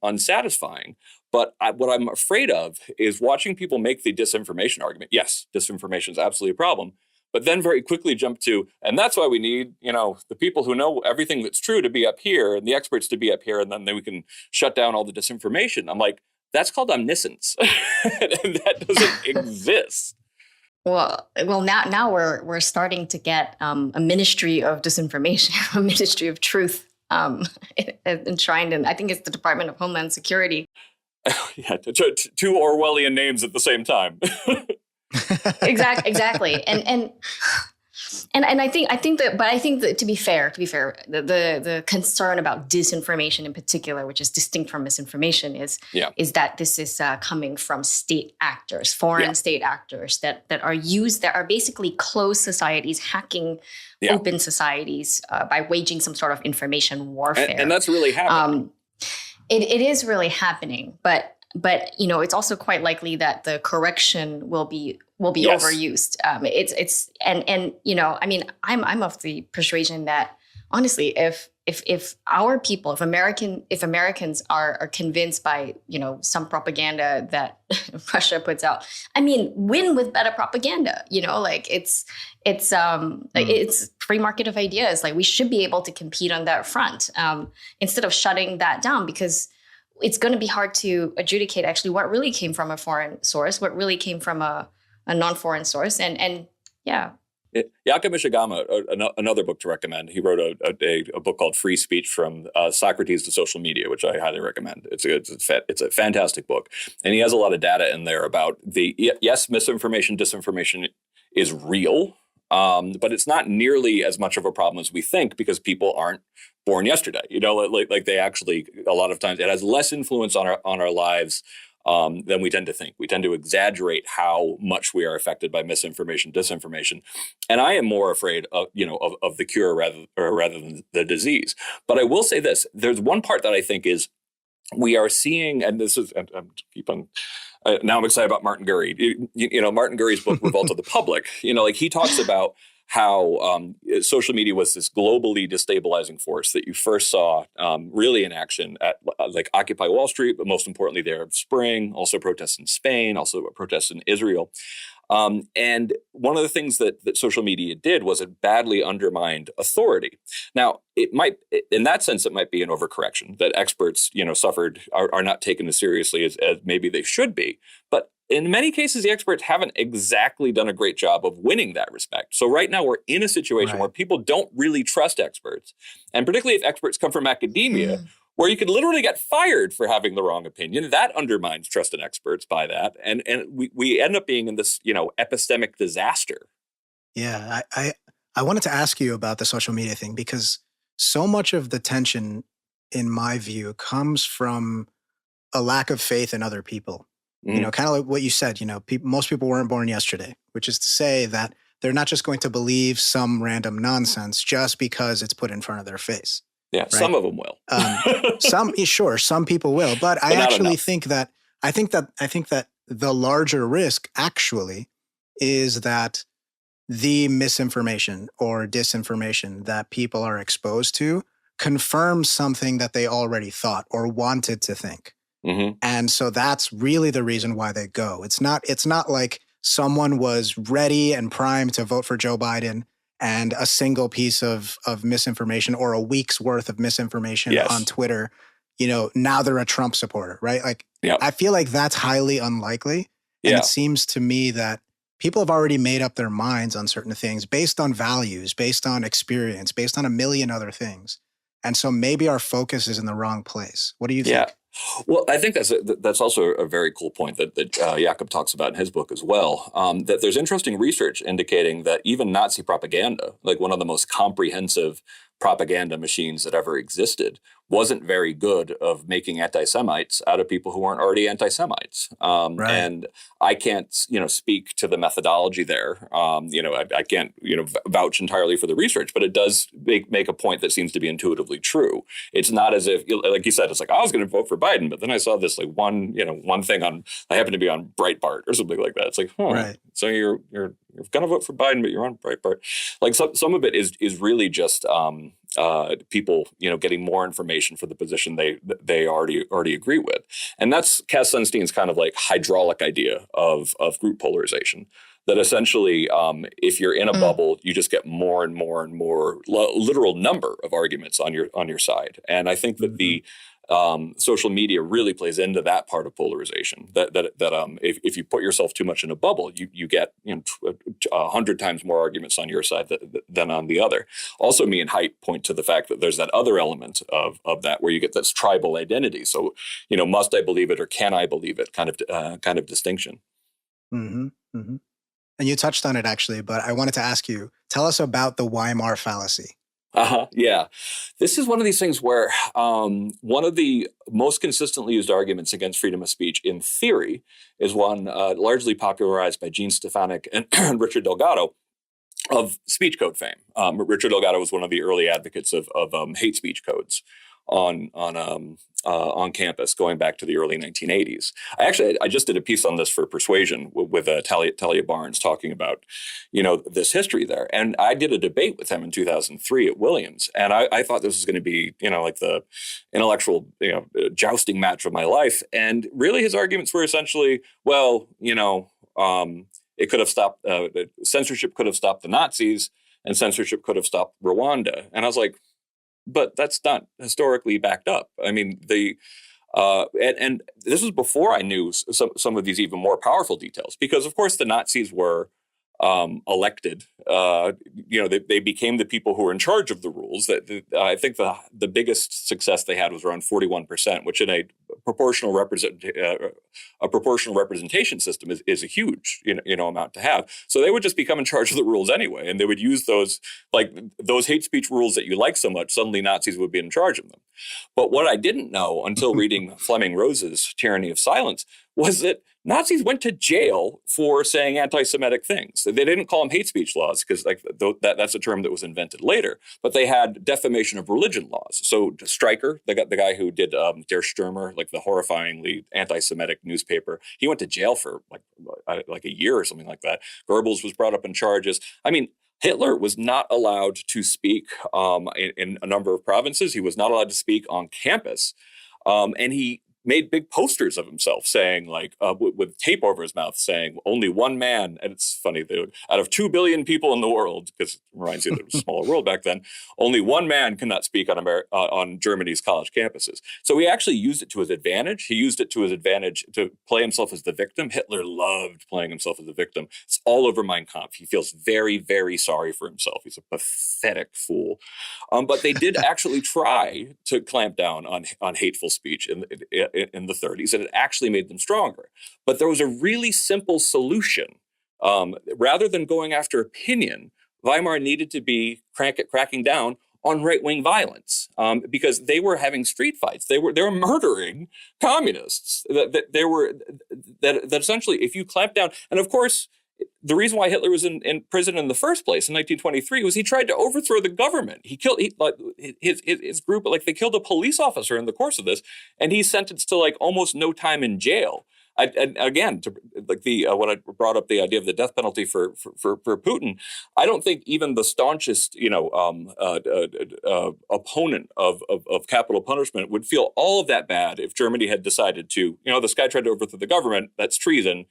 unsatisfying. But what I'm afraid of is watching people make the disinformation argument. Yes, disinformation is absolutely a problem. But then very quickly jump to, and that's why we need, the people who know everything that's true to be up here and the experts to be up here, and then we can shut down all the disinformation. I'm like, that's called omniscience, and that doesn't exist. Well, now we're starting to get a ministry of disinformation, a ministry of truth, enshrined in, I think it's the Department of Homeland Security. Yeah, two Orwellian names at the same time. Exactly. And I think that to be fair, the concern about disinformation in particular, which is distinct from misinformation, is that this is coming from state actors, foreign state actors that are basically closed societies, hacking open societies by waging some sort of information warfare. And that's really happening. It is really happening, but it's also quite likely that the correction will be overused. I'm of the persuasion that honestly, if our people, if Americans are convinced by some propaganda that Russia puts out, win with better propaganda. It's free market of ideas. Like we should be able to compete on that front instead of shutting that down, because it's going to be hard to adjudicate actually what really came from a foreign source, what really came from a non-foreign source. Jakob Ishigama, another book to recommend. He wrote a book called Free Speech from Socrates to Social Media, which I highly recommend. It's a fantastic book. And he has a lot of data in there about misinformation, disinformation is real. But it's not nearly as much of a problem as we think, because people aren't born yesterday. Like they actually, a lot of times, it has less influence on our lives than we tend to think. We tend to exaggerate how much we are affected by misinformation, disinformation, and I am more afraid of the cure rather than the disease. But I will say this: there's one part that I think is we are seeing, and this is, and I'm keep on. Now I'm excited about Martin Gurry. Martin Gurry's book, Revolt of the Public, he talks about how social media was this globally destabilizing force that you first saw really in action at like Occupy Wall Street, but most importantly, the Arab Spring, also protests in Spain, also protests in Israel. And one of the things that social media did was it badly undermined authority. Now, it might, in that sense, it might be an overcorrection that experts, are not taken as seriously as maybe they should be. But in many cases, the experts haven't exactly done a great job of winning that respect. So right now we're in a situation where people don't really trust experts. And particularly if experts come from academia, where you could literally get fired for having the wrong opinion. That undermines trust in experts by that. And we end up being in this, epistemic disaster. Yeah, I wanted to ask you about the social media thing, because so much of the tension, in my view, comes from a lack of faith in other people. Kind of like what you said, most people weren't born yesterday, which is to say that they're not just going to believe some random nonsense just because it's put in front of their face. Yeah, right? Some of them will. Some people will, but I actually think that the larger risk actually is that the misinformation or disinformation that people are exposed to confirms something that they already thought or wanted to think. And so that's really the reason why they go. It's not like someone was ready and primed to vote for Joe Biden and a single piece of misinformation or a week's worth of misinformation on Twitter, now they're a Trump supporter, right? Like, I feel like that's highly unlikely. And it seems to me that people have already made up their minds on certain things based on values, based on experience, based on a million other things. And so maybe our focus is in the wrong place. What do you think? Well, I think that's also a very cool point that Jakob talks about in his book as well. That there's interesting research indicating that even Nazi propaganda, like one of the most comprehensive propaganda machines that ever existed, wasn't very good of making anti-Semites out of people who weren't already anti-Semites. Right. And I can't, speak to the methodology there. I can't, vouch entirely for the research, but it does make a point that seems to be intuitively true. It's not as if, like you said, it's like, I was going to vote for Biden, but then I saw this like one thing I happened to be on Breitbart or something like that. It's like, right. So you're going to vote for Biden, but you're on Breitbart. Like some of it is really just people, getting more information for the position they already agree with. And that's Cass Sunstein's kind of like hydraulic idea of group polarization. That essentially, if you're in a bubble, you just get more and more and more literal number of arguments on your side. And I think that the social media really plays into that part of polarization. That if you put yourself too much in a bubble, you get 100 times more arguments on your side than on the other. Also, me and Haidt point to the fact that there's that other element of that where you get this tribal identity. So, must I believe it or can I believe it? Kind of distinction. Mm-hmm. Mm-hmm. And you touched on it actually, but I wanted to ask you, tell us about the Weimar Fallacy. Yeah. This is one of these things where one of the most consistently used arguments against freedom of speech in theory is one largely popularized by Gene Stefanik and Richard Delgado of speech code fame. Richard Delgado was one of the early advocates of hate speech codes on campus going back to the early 1980s. I just did a piece on this for Persuasion with Talia Barnes talking about, this history there. And I did a debate with him in 2003 at Williams. And I thought this was going to be, like the intellectual, jousting match of my life. And really his arguments were essentially, well, it could have stopped, censorship could have stopped the Nazis and censorship could have stopped Rwanda. And I was like, but that's not historically backed up. I mean, and this was before I knew some of these even more powerful details, because of course the Nazis were elected. They became the people who were in charge of the rules. I think the biggest success they had was around 41%, which in a proportional representation system is a huge amount to have. So they would just become in charge of the rules anyway, and they would use those hate speech rules that you like so much. Suddenly Nazis would be in charge of them. But what I didn't know until reading Fleming Rose's Tyranny of Silence was that Nazis went to jail for saying anti-Semitic things. They didn't call them hate speech laws because that's a term that was invented later, but they had defamation of religion laws. So Stryker, the guy who did Der Stürmer, like the horrifyingly anti-Semitic newspaper, he went to jail for like a year or something like that. Goebbels was brought up in charges. I mean, Hitler was not allowed to speak in a number of provinces. He was not allowed to speak on campus. And he made big posters of himself saying, with tape over his mouth, saying only one man. And it's funny, out of 2 billion people in the world, because it reminds you that it was a smaller world back then, only one man cannot speak on Germany's college campuses. So he actually used it to his advantage. He used it to his advantage to play himself as the victim. Hitler loved playing himself as the victim. It's all over Mein Kampf. He feels very, very sorry for himself. He's a pathetic fool. But they did actually try to clamp down on hateful speech in the 30s, and it actually made them stronger. But there was a really simple solution. Rather than going after opinion, Weimar needed to be cracking down on right-wing violence because they were having street fights. They were murdering communists. That essentially, if you clamp down, and of course, the reason why Hitler was in prison in the first place in 1923 was he tried to overthrow the government. He killed his group, they killed a police officer in the course of this, and he's sentenced to almost no time in jail. And again, when I brought up the idea of the death penalty for Putin, I don't think even the staunchest opponent of capital punishment would feel all of that bad if Germany had decided to, this guy tried to overthrow the government, that's treason,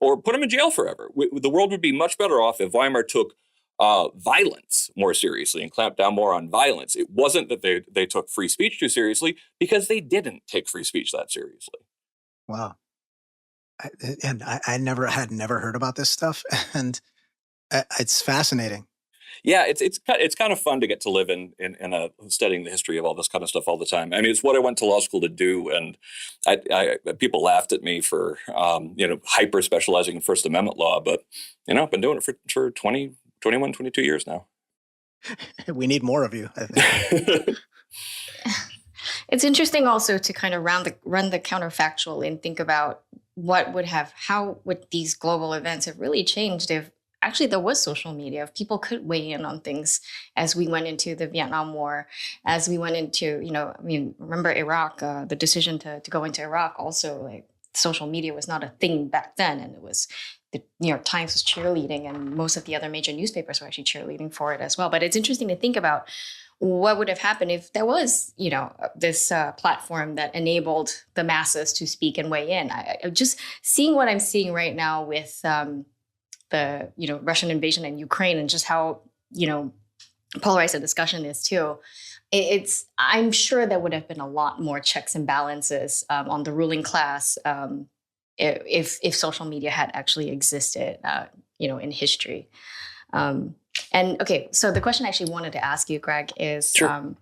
or put him in jail forever. The world would be much better off if Weimar took violence more seriously and clamped down more on violence. It wasn't that they took free speech too seriously, because they didn't take free speech that seriously. Wow. I had never heard about this stuff, and it's fascinating. Yeah, it's kind of fun to get to live in studying the history of all this kind of stuff all the time. I mean, it's what I went to law school to do, and I people laughed at me for hyper specializing in First Amendment law, but I've been doing it for 20, 21, 22 years now. We need more of you, I think. It's interesting also to kind of run the counterfactual and think about how would these global events have really changed if actually there was social media, if people could weigh in on things as we went into the Vietnam War, as we went into, remember Iraq, the decision to go into Iraq also, like social media was not a thing back then. And it was the New York Times was cheerleading and most of the other major newspapers were actually cheerleading for it as well. But it's interesting to think about what would have happened if there was, this platform that enabled the masses to speak and weigh in. I just seeing what I'm seeing right now with the Russian invasion in Ukraine and just how polarized the discussion is too. I'm sure there would have been a lot more checks and balances on the ruling class if social media had actually existed, in history. And okay, so the question I actually wanted to ask you, Greg, is, sure.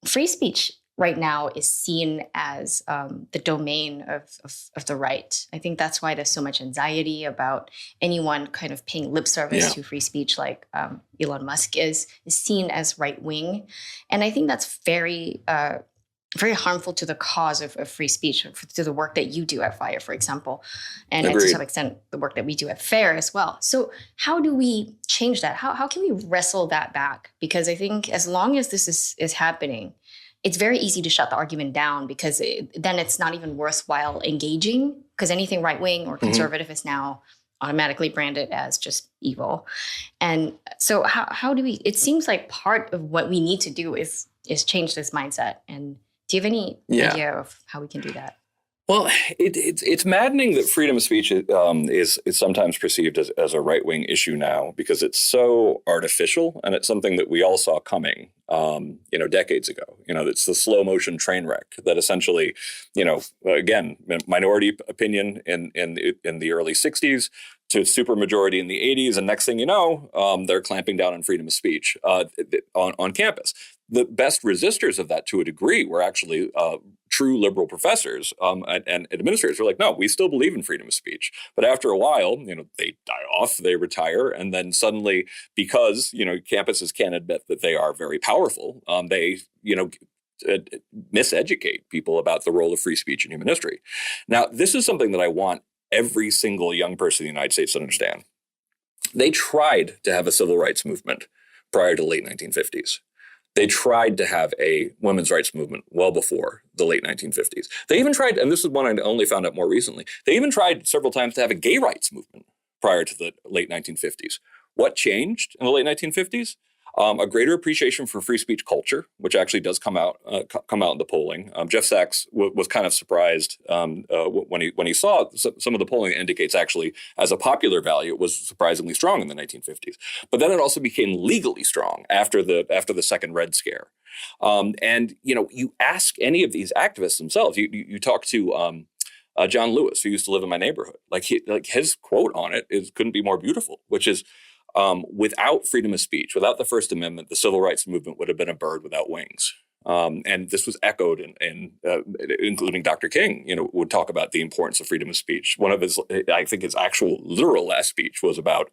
Free speech right now is seen as the domain of the right. I think that's why there's so much anxiety about anyone kind of paying lip service to free speech, like Elon Musk is seen as right wing, and I think that's very harmful to the cause of free speech, to the work that you do at FIRE, for example, and to some extent the work that we do at FAIR as well. So how do we change that? How can we wrestle that back? Because I think as long as this is happening, it's very easy to shut the argument down because then it's not even worthwhile engaging, because anything right-wing or conservative is now automatically branded as just evil. And so how do we, it seems like part of what we need to do is change this mindset. And do you have any idea of how we can do that? Well, it's maddening that freedom of speech is sometimes perceived as a right-wing issue now because it's so artificial, and it's something that we all saw coming, decades ago. It's the slow motion train wreck that essentially, again, minority opinion in the early 60s to supermajority in the 80s, and next thing you know, they're clamping down on freedom of speech on campus. The best resistors of that, to a degree, were actually true liberal professors and administrators who are like, no, we still believe in freedom of speech. But after a while, they die off, they retire, and then suddenly, because campuses can't admit that they are very powerful, they miseducate people about the role of free speech in human history. Now, this is something that I want every single young person in the United States to understand. They tried to have a civil rights movement prior to the late 1950s. They tried to have a women's rights movement well before the late 1950s. They even tried, and this is one I only found out more recently, they even tried several times to have a gay rights movement prior to the late 1950s. What changed in the late 1950s? A greater appreciation for free speech culture, which actually does come out in the polling. Jeff Sachs was kind of surprised when he saw some of the polling that indicates actually as a popular value, it was surprisingly strong in the 1950s. But then it also became legally strong after the second Red Scare. And you ask any of these activists themselves. You talk to John Lewis, who used to live in my neighborhood. Like his quote on it couldn't be more beautiful, which is, without freedom of speech, without the First Amendment, the civil rights movement would have been a bird without wings. And this was echoed in including Dr. King, would talk about the importance of freedom of speech. One of his actual literal last speech was about,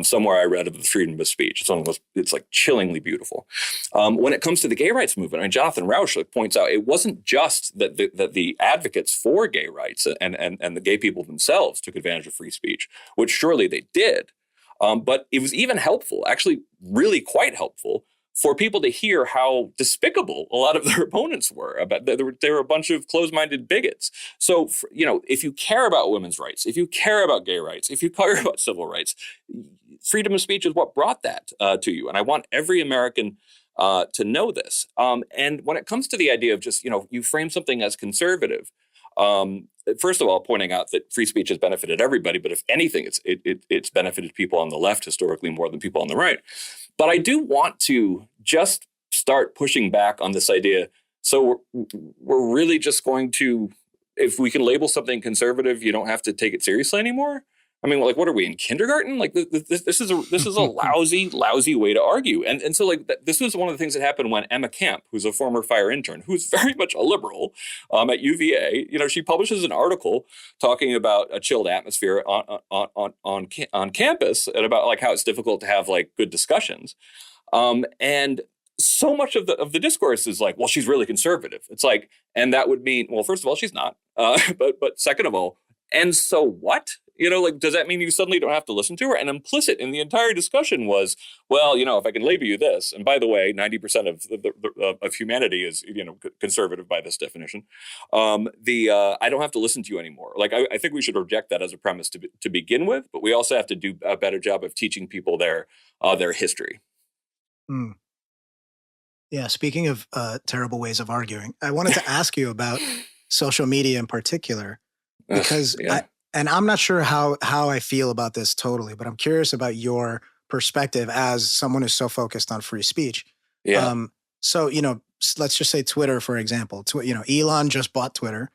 somewhere I read of the freedom of speech. It's like chillingly beautiful. When it comes to the gay rights movement, Jonathan Haidt points out it wasn't just that the advocates for gay rights and the gay people themselves took advantage of free speech, which surely they did. But it was even helpful, actually really quite helpful, for people to hear how despicable a lot of their opponents were. They were a bunch of closed-minded bigots. So, if you care about women's rights, if you care about gay rights, if you care about civil rights, freedom of speech is what brought that to you. And I want every American to know this. And when it comes to the idea of just, you frame something as conservative, first of all, pointing out that free speech has benefited everybody, but if anything, it's benefited people on the left historically more than people on the right. But I do want to just start pushing back on this idea. So we're really just going to, if we can label something conservative, you don't have to take it seriously anymore. I mean, like, what are we in kindergarten? Like, this is a lousy way to argue. And so, like, this was one of the things that happened when Emma Camp, who's a former fire intern, who's very much a liberal at UVA, she publishes an article talking about a chilled atmosphere on campus and about like how it's difficult to have like good discussions. And so much of the discourse is like, well, she's really conservative. It's like, and that would mean, well, first of all, she's not. But second of all, and so what? Like, does that mean you suddenly don't have to listen to her? And implicit in the entire discussion was, well, if I can label you this, and by the way, 90% of humanity is, conservative by this definition. I don't have to listen to you anymore. Like, I think we should reject that as a premise to begin with, but we also have to do a better job of teaching people their history. Mm. Yeah. Speaking of terrible ways of arguing, I wanted to ask you about social media in particular, because and I'm not sure how I feel about this totally, but I'm curious about your perspective as someone who's so focused on free speech. Yeah. So, let's just say Twitter, for example. Elon just bought Twitter,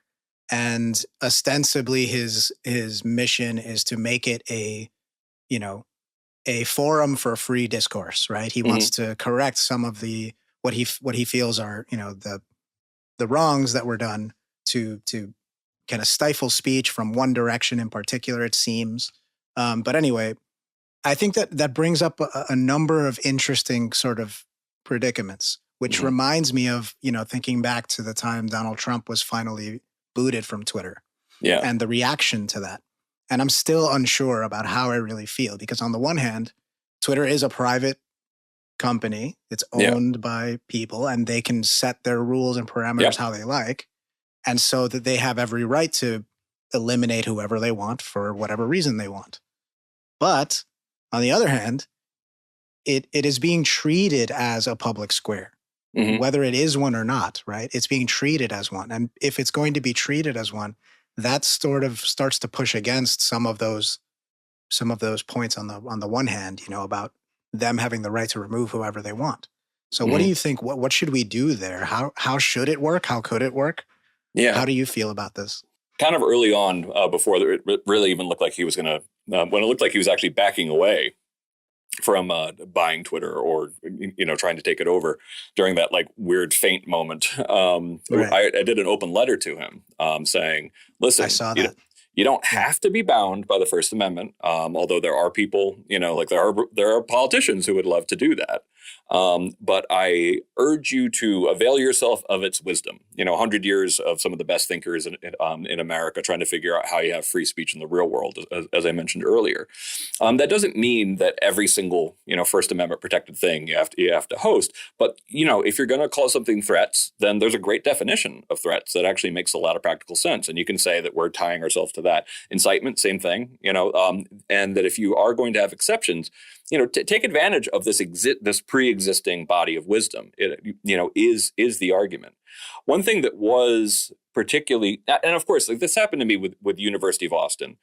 and ostensibly his mission is to make it a forum for free discourse, right? He wants to correct some of what he feels are, the wrongs that were done to kind of stifle speech from one direction in particular, it seems. But anyway, I think that brings up a number of interesting sort of predicaments, which reminds me of, thinking back to the time Donald Trump was finally booted from Twitter and the reaction to that. And I'm still unsure about how I really feel, because on the one hand, Twitter is a private company. It's owned by people, and they can set their rules and parameters how they like. And so that they have every right to eliminate whoever they want for whatever reason they want. But on the other hand, it is being treated as a public square, whether it is one or not, right? It's being treated as one. And if it's going to be treated as one, that sort of starts to push against some of those points on the one hand, about them having the right to remove whoever they want. So what do you think? What should we do there? How should it work? How could it work? Yeah. How do you feel about this? Kind of early on, before it really even looked like he was going to, when it looked like he was actually backing away from buying Twitter or, trying to take it over during that like weird faint moment. I did an open letter to him saying, listen, I saw that. You don't have to be bound by the First Amendment, although there are people, like there are politicians who would love to do that. But I urge you to avail yourself of its wisdom. 100 years of some of the best thinkers in America trying to figure out how you have free speech in the real world, as I mentioned earlier. That doesn't mean that every single, First Amendment protected thing you have to host. But, if you're going to call something threats, then there's a great definition of threats that actually makes a lot of practical sense. And you can say that we're tying ourselves to that. Incitement, same thing, and that if you are going to have exceptions, take advantage of this pre-existing body of wisdom. Is the argument. One thing that was particularly, and of course, like this happened to me with University of Austin.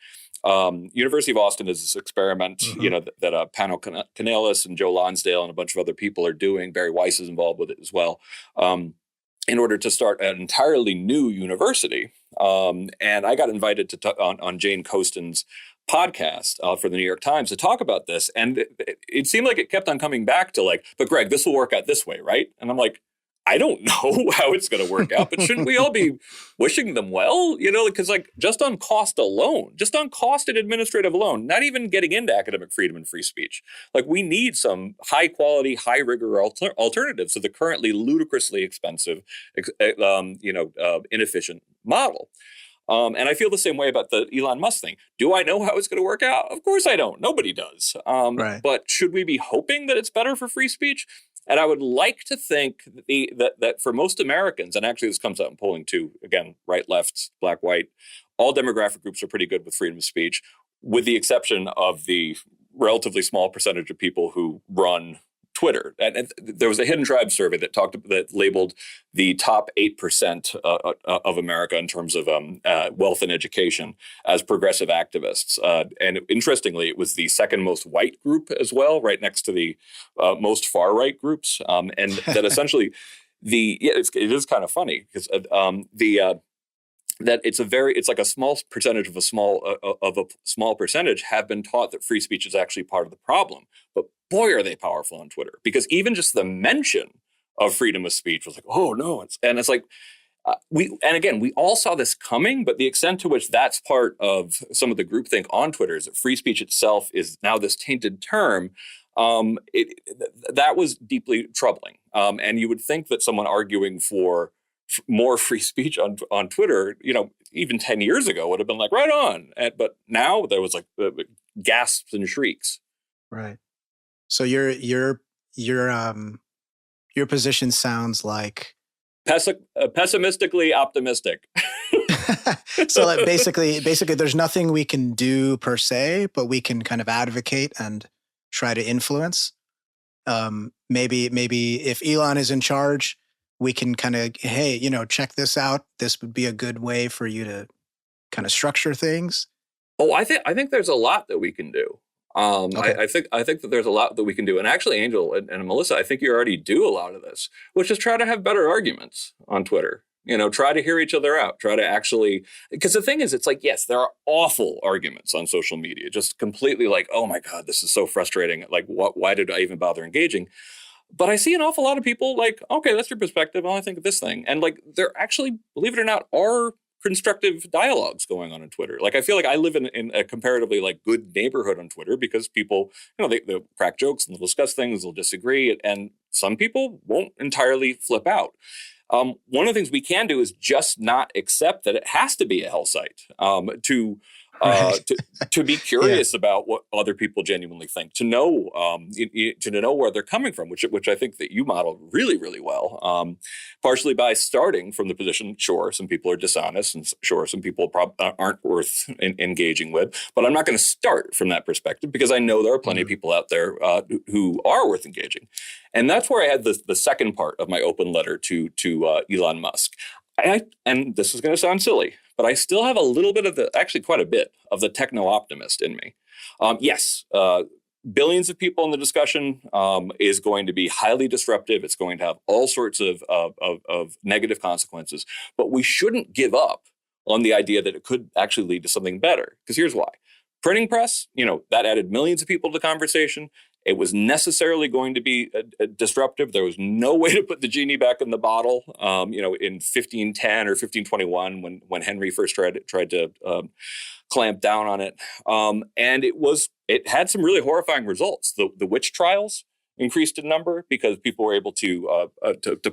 University of Austin is this experiment, that Pano Canales and Joe Lonsdale and a bunch of other people are doing. Barry Weiss is involved with it as well. In order to start an entirely new university. And I got invited to on Jane Coaston's podcast for the New York Times to talk about this. And it seemed like it kept on coming back to like, but Greg, this will work out this way, right? And I'm like, I don't know how it's going to work out, but shouldn't we all be wishing them well? Because like just on cost and administrative alone, not even getting into academic freedom and free speech, like we need some high quality, high rigor alternatives to the currently ludicrously expensive, inefficient model. And I feel the same way about the Elon Musk thing. Do I know how it's going to work out? Of course I don't. Nobody does. Right. But should we be hoping that it's better for free speech? And I would like to think that for most Americans, and actually this comes out in polling too, again, right, left, black, white, all demographic groups are pretty good with freedom of speech, with the exception of the relatively small percentage of people who run Twitter. And there was a Hidden Tribe survey that labeled the top 8% of America in terms of wealth and education as progressive activists. And interestingly, it was the second most white group as well, right next to the most far right groups. And that essentially it is kind of funny because that it's like a small percentage of a small percentage have been taught that free speech is actually part of the problem. But boy, are they powerful on Twitter, because even just the mention of freedom of speech was like, oh no, it's like we all saw this coming, but the extent to which that's part of some of the groupthink on Twitter is that free speech itself is now this tainted term. That was deeply troubling. And you would think that someone arguing for more free speech on Twitter, even 10 years ago would have been like, right on. But now there was like gasps and shrieks. Right. So your position sounds like pessimistically optimistic. So like basically there's nothing we can do per se, but we can kind of advocate and try to influence. Maybe if Elon is in charge, we can kind of, hey, check this out. This would be a good way for you to kind of structure things. Oh, I think there's a lot that we can do. Okay. I think that there's a lot that we can do. And actually, Angel and Melissa, I think you already do a lot of this, which is try to have better arguments on Twitter. Try to hear each other out. Try to actually, because the thing is, it's like, yes, there are awful arguments on social media, just completely like, oh my God, this is so frustrating. Like, why did I even bother engaging? But I see an awful lot of people like, okay, that's your perspective. I think of this thing. And like, there actually, believe it or not, are constructive dialogues going on Twitter. Like, I feel like I live in a comparatively like good neighborhood on Twitter, because people, they'll crack jokes and they'll discuss things, they'll disagree. And some people won't entirely flip out. One of the things we can do is just not accept that it has to be a hell site, to be curious about what other people genuinely think, to know where they're coming from, which I think that you model really, really well, partially by starting from the position, sure, some people are dishonest, and sure, some people aren't worth engaging with, but I'm not going to start from that perspective, because I know there are plenty of people out there who are worth engaging. And that's where I had the second part of my open letter to Elon Musk. And this is going to sound silly, but I still have a little bit of quite a bit of the techno-optimist in me. Yes, billions of people in the discussion is going to be highly disruptive. It's going to have all sorts of negative consequences, but we shouldn't give up on the idea that it could actually lead to something better. Because here's why. Printing press, that added millions of people to the conversation. It was necessarily going to be disruptive. There was no way to put the genie back in the bottle, in 1510 or 1521 when Henry first tried to clamp down on it. And it had some really horrifying results. The witch trials increased in number because people were able to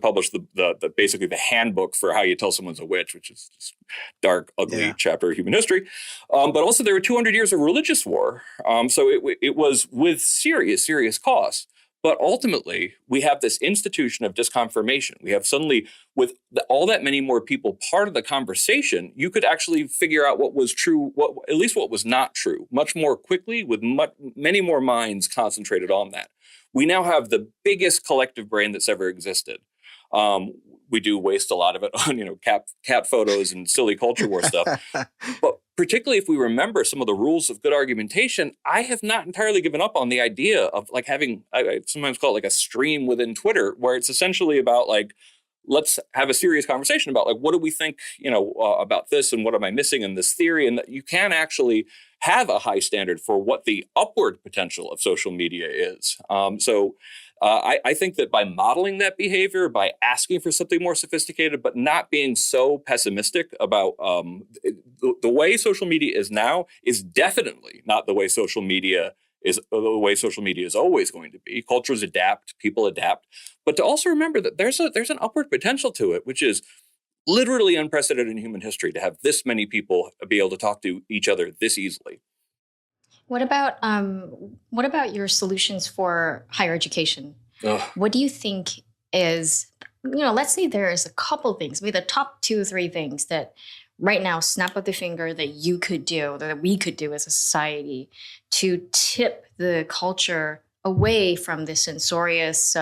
publish the basically the handbook for how you tell someone's a witch, which is just dark, ugly chapter of human history. But also there were 200 years of religious war. So it was with serious costs. But ultimately, we have this institution of disconfirmation. We have suddenly, with all that many more people part of the conversation, you could actually figure out what was true, at least what was not true, much more quickly, with many more minds concentrated on that. We now have the biggest collective brain that's ever existed. We do waste a lot of it on, cat photos and silly culture war stuff. But particularly if we remember some of the rules of good argumentation, I have not entirely given up on the idea of like having, I sometimes call it like a stream within Twitter, where it's essentially about like, let's have a serious conversation about like, what do we think, about this, and what am I missing in this theory? And that you can actually have a high standard for what the upward potential of social media is. I think that by modeling that behavior, by asking for something more sophisticated, but not being so pessimistic about the way social media is now, is definitely not the way social media is always going to be. Cultures adapt, people adapt, but to also remember that there's an upward potential to it, which is literally unprecedented in human history, to have this many people be able to talk to each other this easily. What about your solutions for higher education? Ugh. What do you think is, let's say there is a couple things, maybe the top 2 or 3 things that right now, snap of the finger, that you could do, that we could do as a society to tip the culture away from this censorious,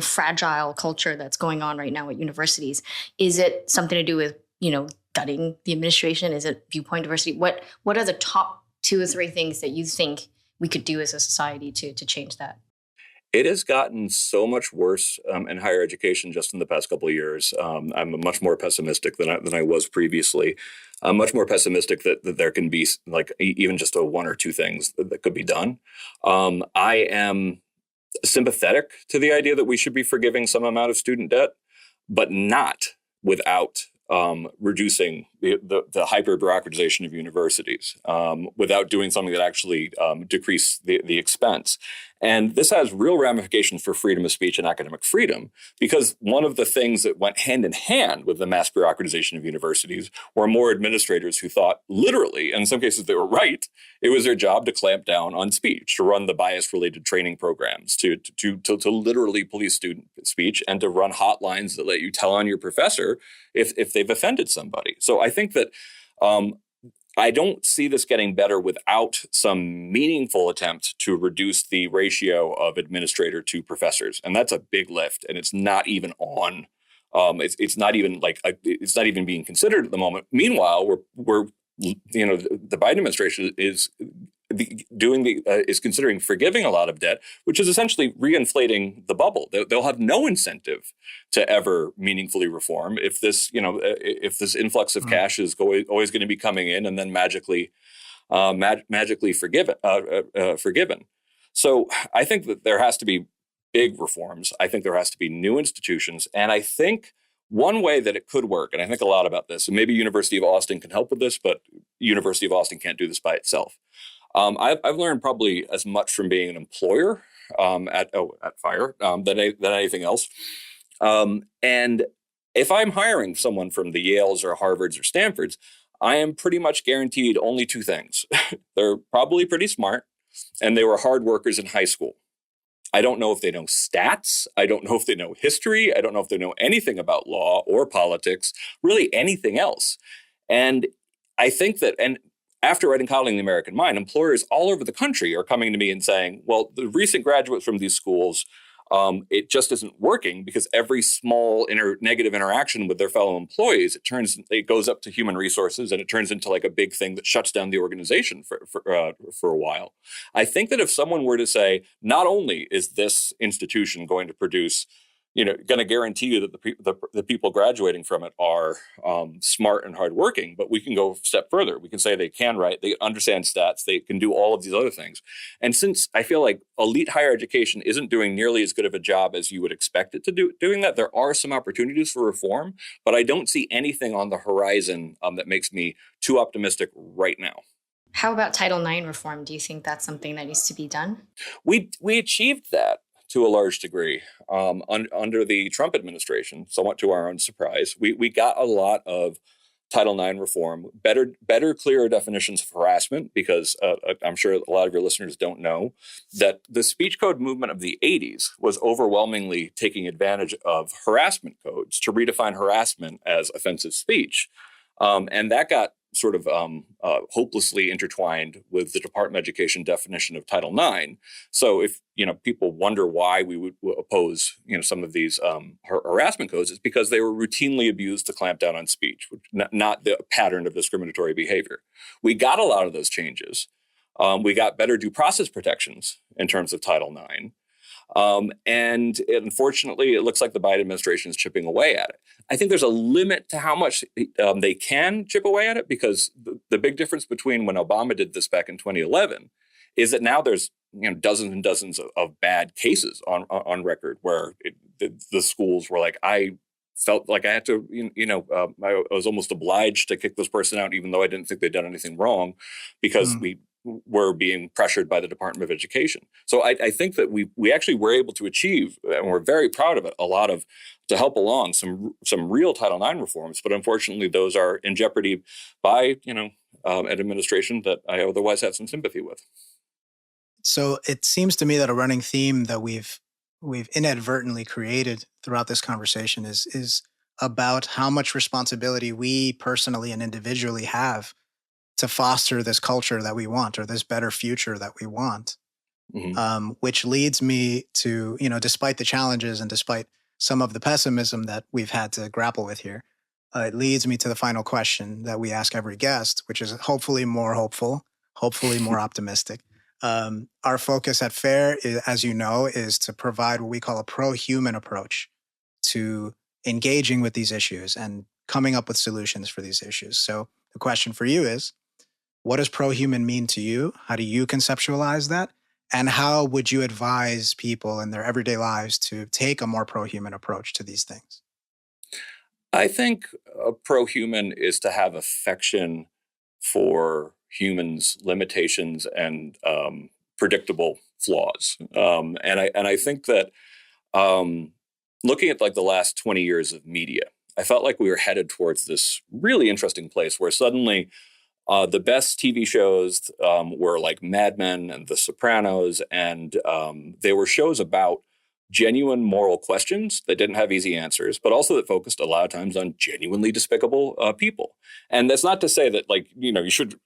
fragile culture that's going on right now at universities. Is it something to do with, gutting the administration? Is it viewpoint diversity? What are the top 2 or 3 things that you think we could do as a society to change that? It has gotten so much worse in higher education just in the past couple of years. I'm much more pessimistic than I was previously. I'm much more pessimistic that there can be like even just one or two things that could be done. I am sympathetic to the idea that we should be forgiving some amount of student debt, but not without reducing the hyper bureaucratization of universities, without doing something that actually decrease the expense. And this has real ramifications for freedom of speech and academic freedom, because one of the things that went hand in hand with the mass bureaucratization of universities were more administrators who thought literally, and in some cases they were right, it was their job to clamp down on speech, to run the bias-related training programs, to literally police student speech, and to run hotlines that let you tell on your professor if they've offended somebody. So I think that I don't see this getting better without some meaningful attempt to reduce the ratio of administrator to professors, and that's a big lift. And it's not even on. It's not even it's not even being considered at the moment. Meanwhile, we're the Biden administration is considering forgiving a lot of debt, which is essentially reinflating the bubble. They'll have no incentive to ever meaningfully reform if this influx of cash is always going to be coming in and then magically forgiven. So I think that there has to be big reforms. I think there has to be new institutions, and I think one way that it could work, and I think a lot about this, and maybe University of Austin can help with this, but University of Austin can't do this by itself. I've learned probably as much from being an employer at FIRE than anything else. And if I'm hiring someone from the Yales or Harvards or Stanfords, I am pretty much guaranteed only two things. They're probably pretty smart, and they were hard workers in high school. I don't know if they know stats. I don't know if they know history. I don't know if they know anything about law or politics, really anything else. And I think that, and after writing Coddling the American Mind, employers all over the country are coming to me and saying, well, the recent graduates from these schools, it just isn't working because every small negative interaction with their fellow employees, it goes up to human resources and it turns into like a big thing that shuts down the organization for a while. I think that if someone were to say, not only is this institution going to produce, going to guarantee you that the people graduating from it are smart and hardworking, but we can go a step further. We can say they can write, they understand stats, they can do all of these other things. And since I feel like elite higher education isn't doing nearly as good of a job as you would expect it to doing that, there are some opportunities for reform, but I don't see anything on the horizon that makes me too optimistic right now. How about Title IX reform? Do you think that's something that needs to be done? We achieved that to a large degree under the Trump administration, somewhat to our own surprise. We got a lot of Title IX reform, better, clearer definitions of harassment, because I'm sure a lot of your listeners don't know that the speech code movement of the 80s was overwhelmingly taking advantage of harassment codes to redefine harassment as offensive speech. And that got sort of hopelessly intertwined with the Department of Education definition of Title IX. So if people wonder why we would oppose some of these harassment codes, it's because they were routinely abused to clamp down on speech, which not the pattern of discriminatory behavior. We got a lot of those changes. We got better due process protections in terms of Title IX. And unfortunately, it looks like the Biden administration is chipping away at it. I think there's a limit to how much they can chip away at it, because the big difference between when Obama did this back in 2011 is that now there's dozens and dozens of bad cases on record where the schools were like, I felt like I had to, I was almost obliged to kick this person out, even though I didn't think they'd done anything wrong, because we were being pressured by the Department of Education. So I think that we actually were able to achieve, and we're very proud of it, to help along some real Title IX reforms. But unfortunately, those are in jeopardy by an administration that I otherwise have some sympathy with. So it seems to me that a running theme that we've inadvertently created throughout this conversation is about how much responsibility we personally and individually have to foster this culture that we want, or this better future that we want. Mm-hmm. Which leads me to, despite the challenges and despite some of the pessimism that we've had to grapple with here, it leads me to the final question that we ask every guest, which is hopefully more hopeful, hopefully more optimistic. Our focus at FAIR, as you know, is to provide what we call a pro-human approach to engaging with these issues and coming up with solutions for these issues. So the question for you is, what does pro-human mean to you? How do you conceptualize that? And how would you advise people in their everyday lives to take a more pro-human approach to these things? I think a pro-human is to have affection for humans' limitations and predictable flaws. And I think that looking at like the last 20 years of media, I felt like we were headed towards this really interesting place where suddenly the best TV shows were like Mad Men and The Sopranos, and they were shows about genuine moral questions that didn't have easy answers, but also that focused a lot of times on genuinely despicable people. And that's not to say that, like, you should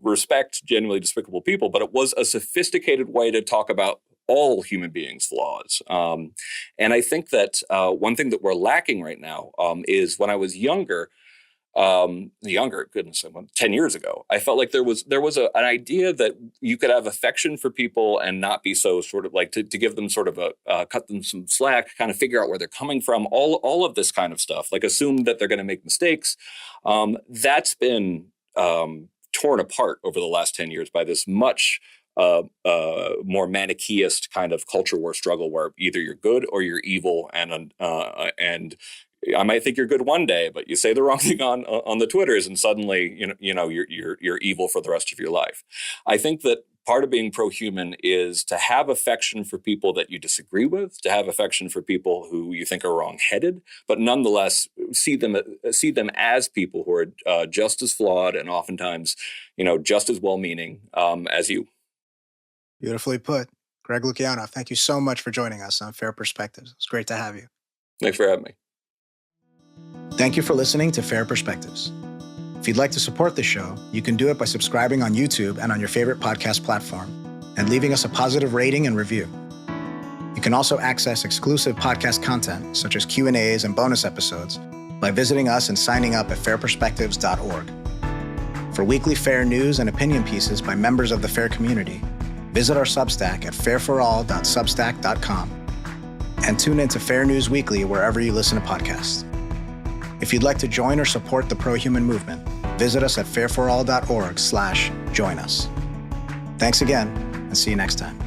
respect genuinely despicable people, but it was a sophisticated way to talk about all human beings' flaws. And I think that one thing that we're lacking right now is when I was younger, 10 years ago, I felt like there was an idea that you could have affection for people and not be so sort of like to give them sort of cut them some slack, kind of figure out where they're coming from, all of this kind of stuff, like assume that they're going to make mistakes. That's been torn apart over the last 10 years by this much more manichaeist kind of culture war struggle where either you're good or you're evil, and I might think you're good one day, but you say the wrong thing on the Twitters, and suddenly you're evil for the rest of your life. I think that part of being pro-human is to have affection for people that you disagree with, to have affection for people who you think are wrong-headed, but nonetheless see them as people who are just as flawed and oftentimes just as well-meaning as you. Beautifully put, Greg Lukianoff. Thank you so much for joining us on Fair Perspectives. It's great to have you. Thanks for having me. Thank you for listening to Fair Perspectives. If you'd like to support the show, you can do it by subscribing on YouTube and on your favorite podcast platform, and leaving us a positive rating and review. You can also access exclusive podcast content, such as Q&As and bonus episodes, by visiting us and signing up at fairperspectives.org. For weekly FAIR news and opinion pieces by members of the FAIR community, visit our Substack at fairforall.substack.com, and tune into FAIR News Weekly wherever you listen to podcasts. If you'd like to join or support the pro-human movement, visit us at fairforall.org/join us. Thanks again, and see you next time.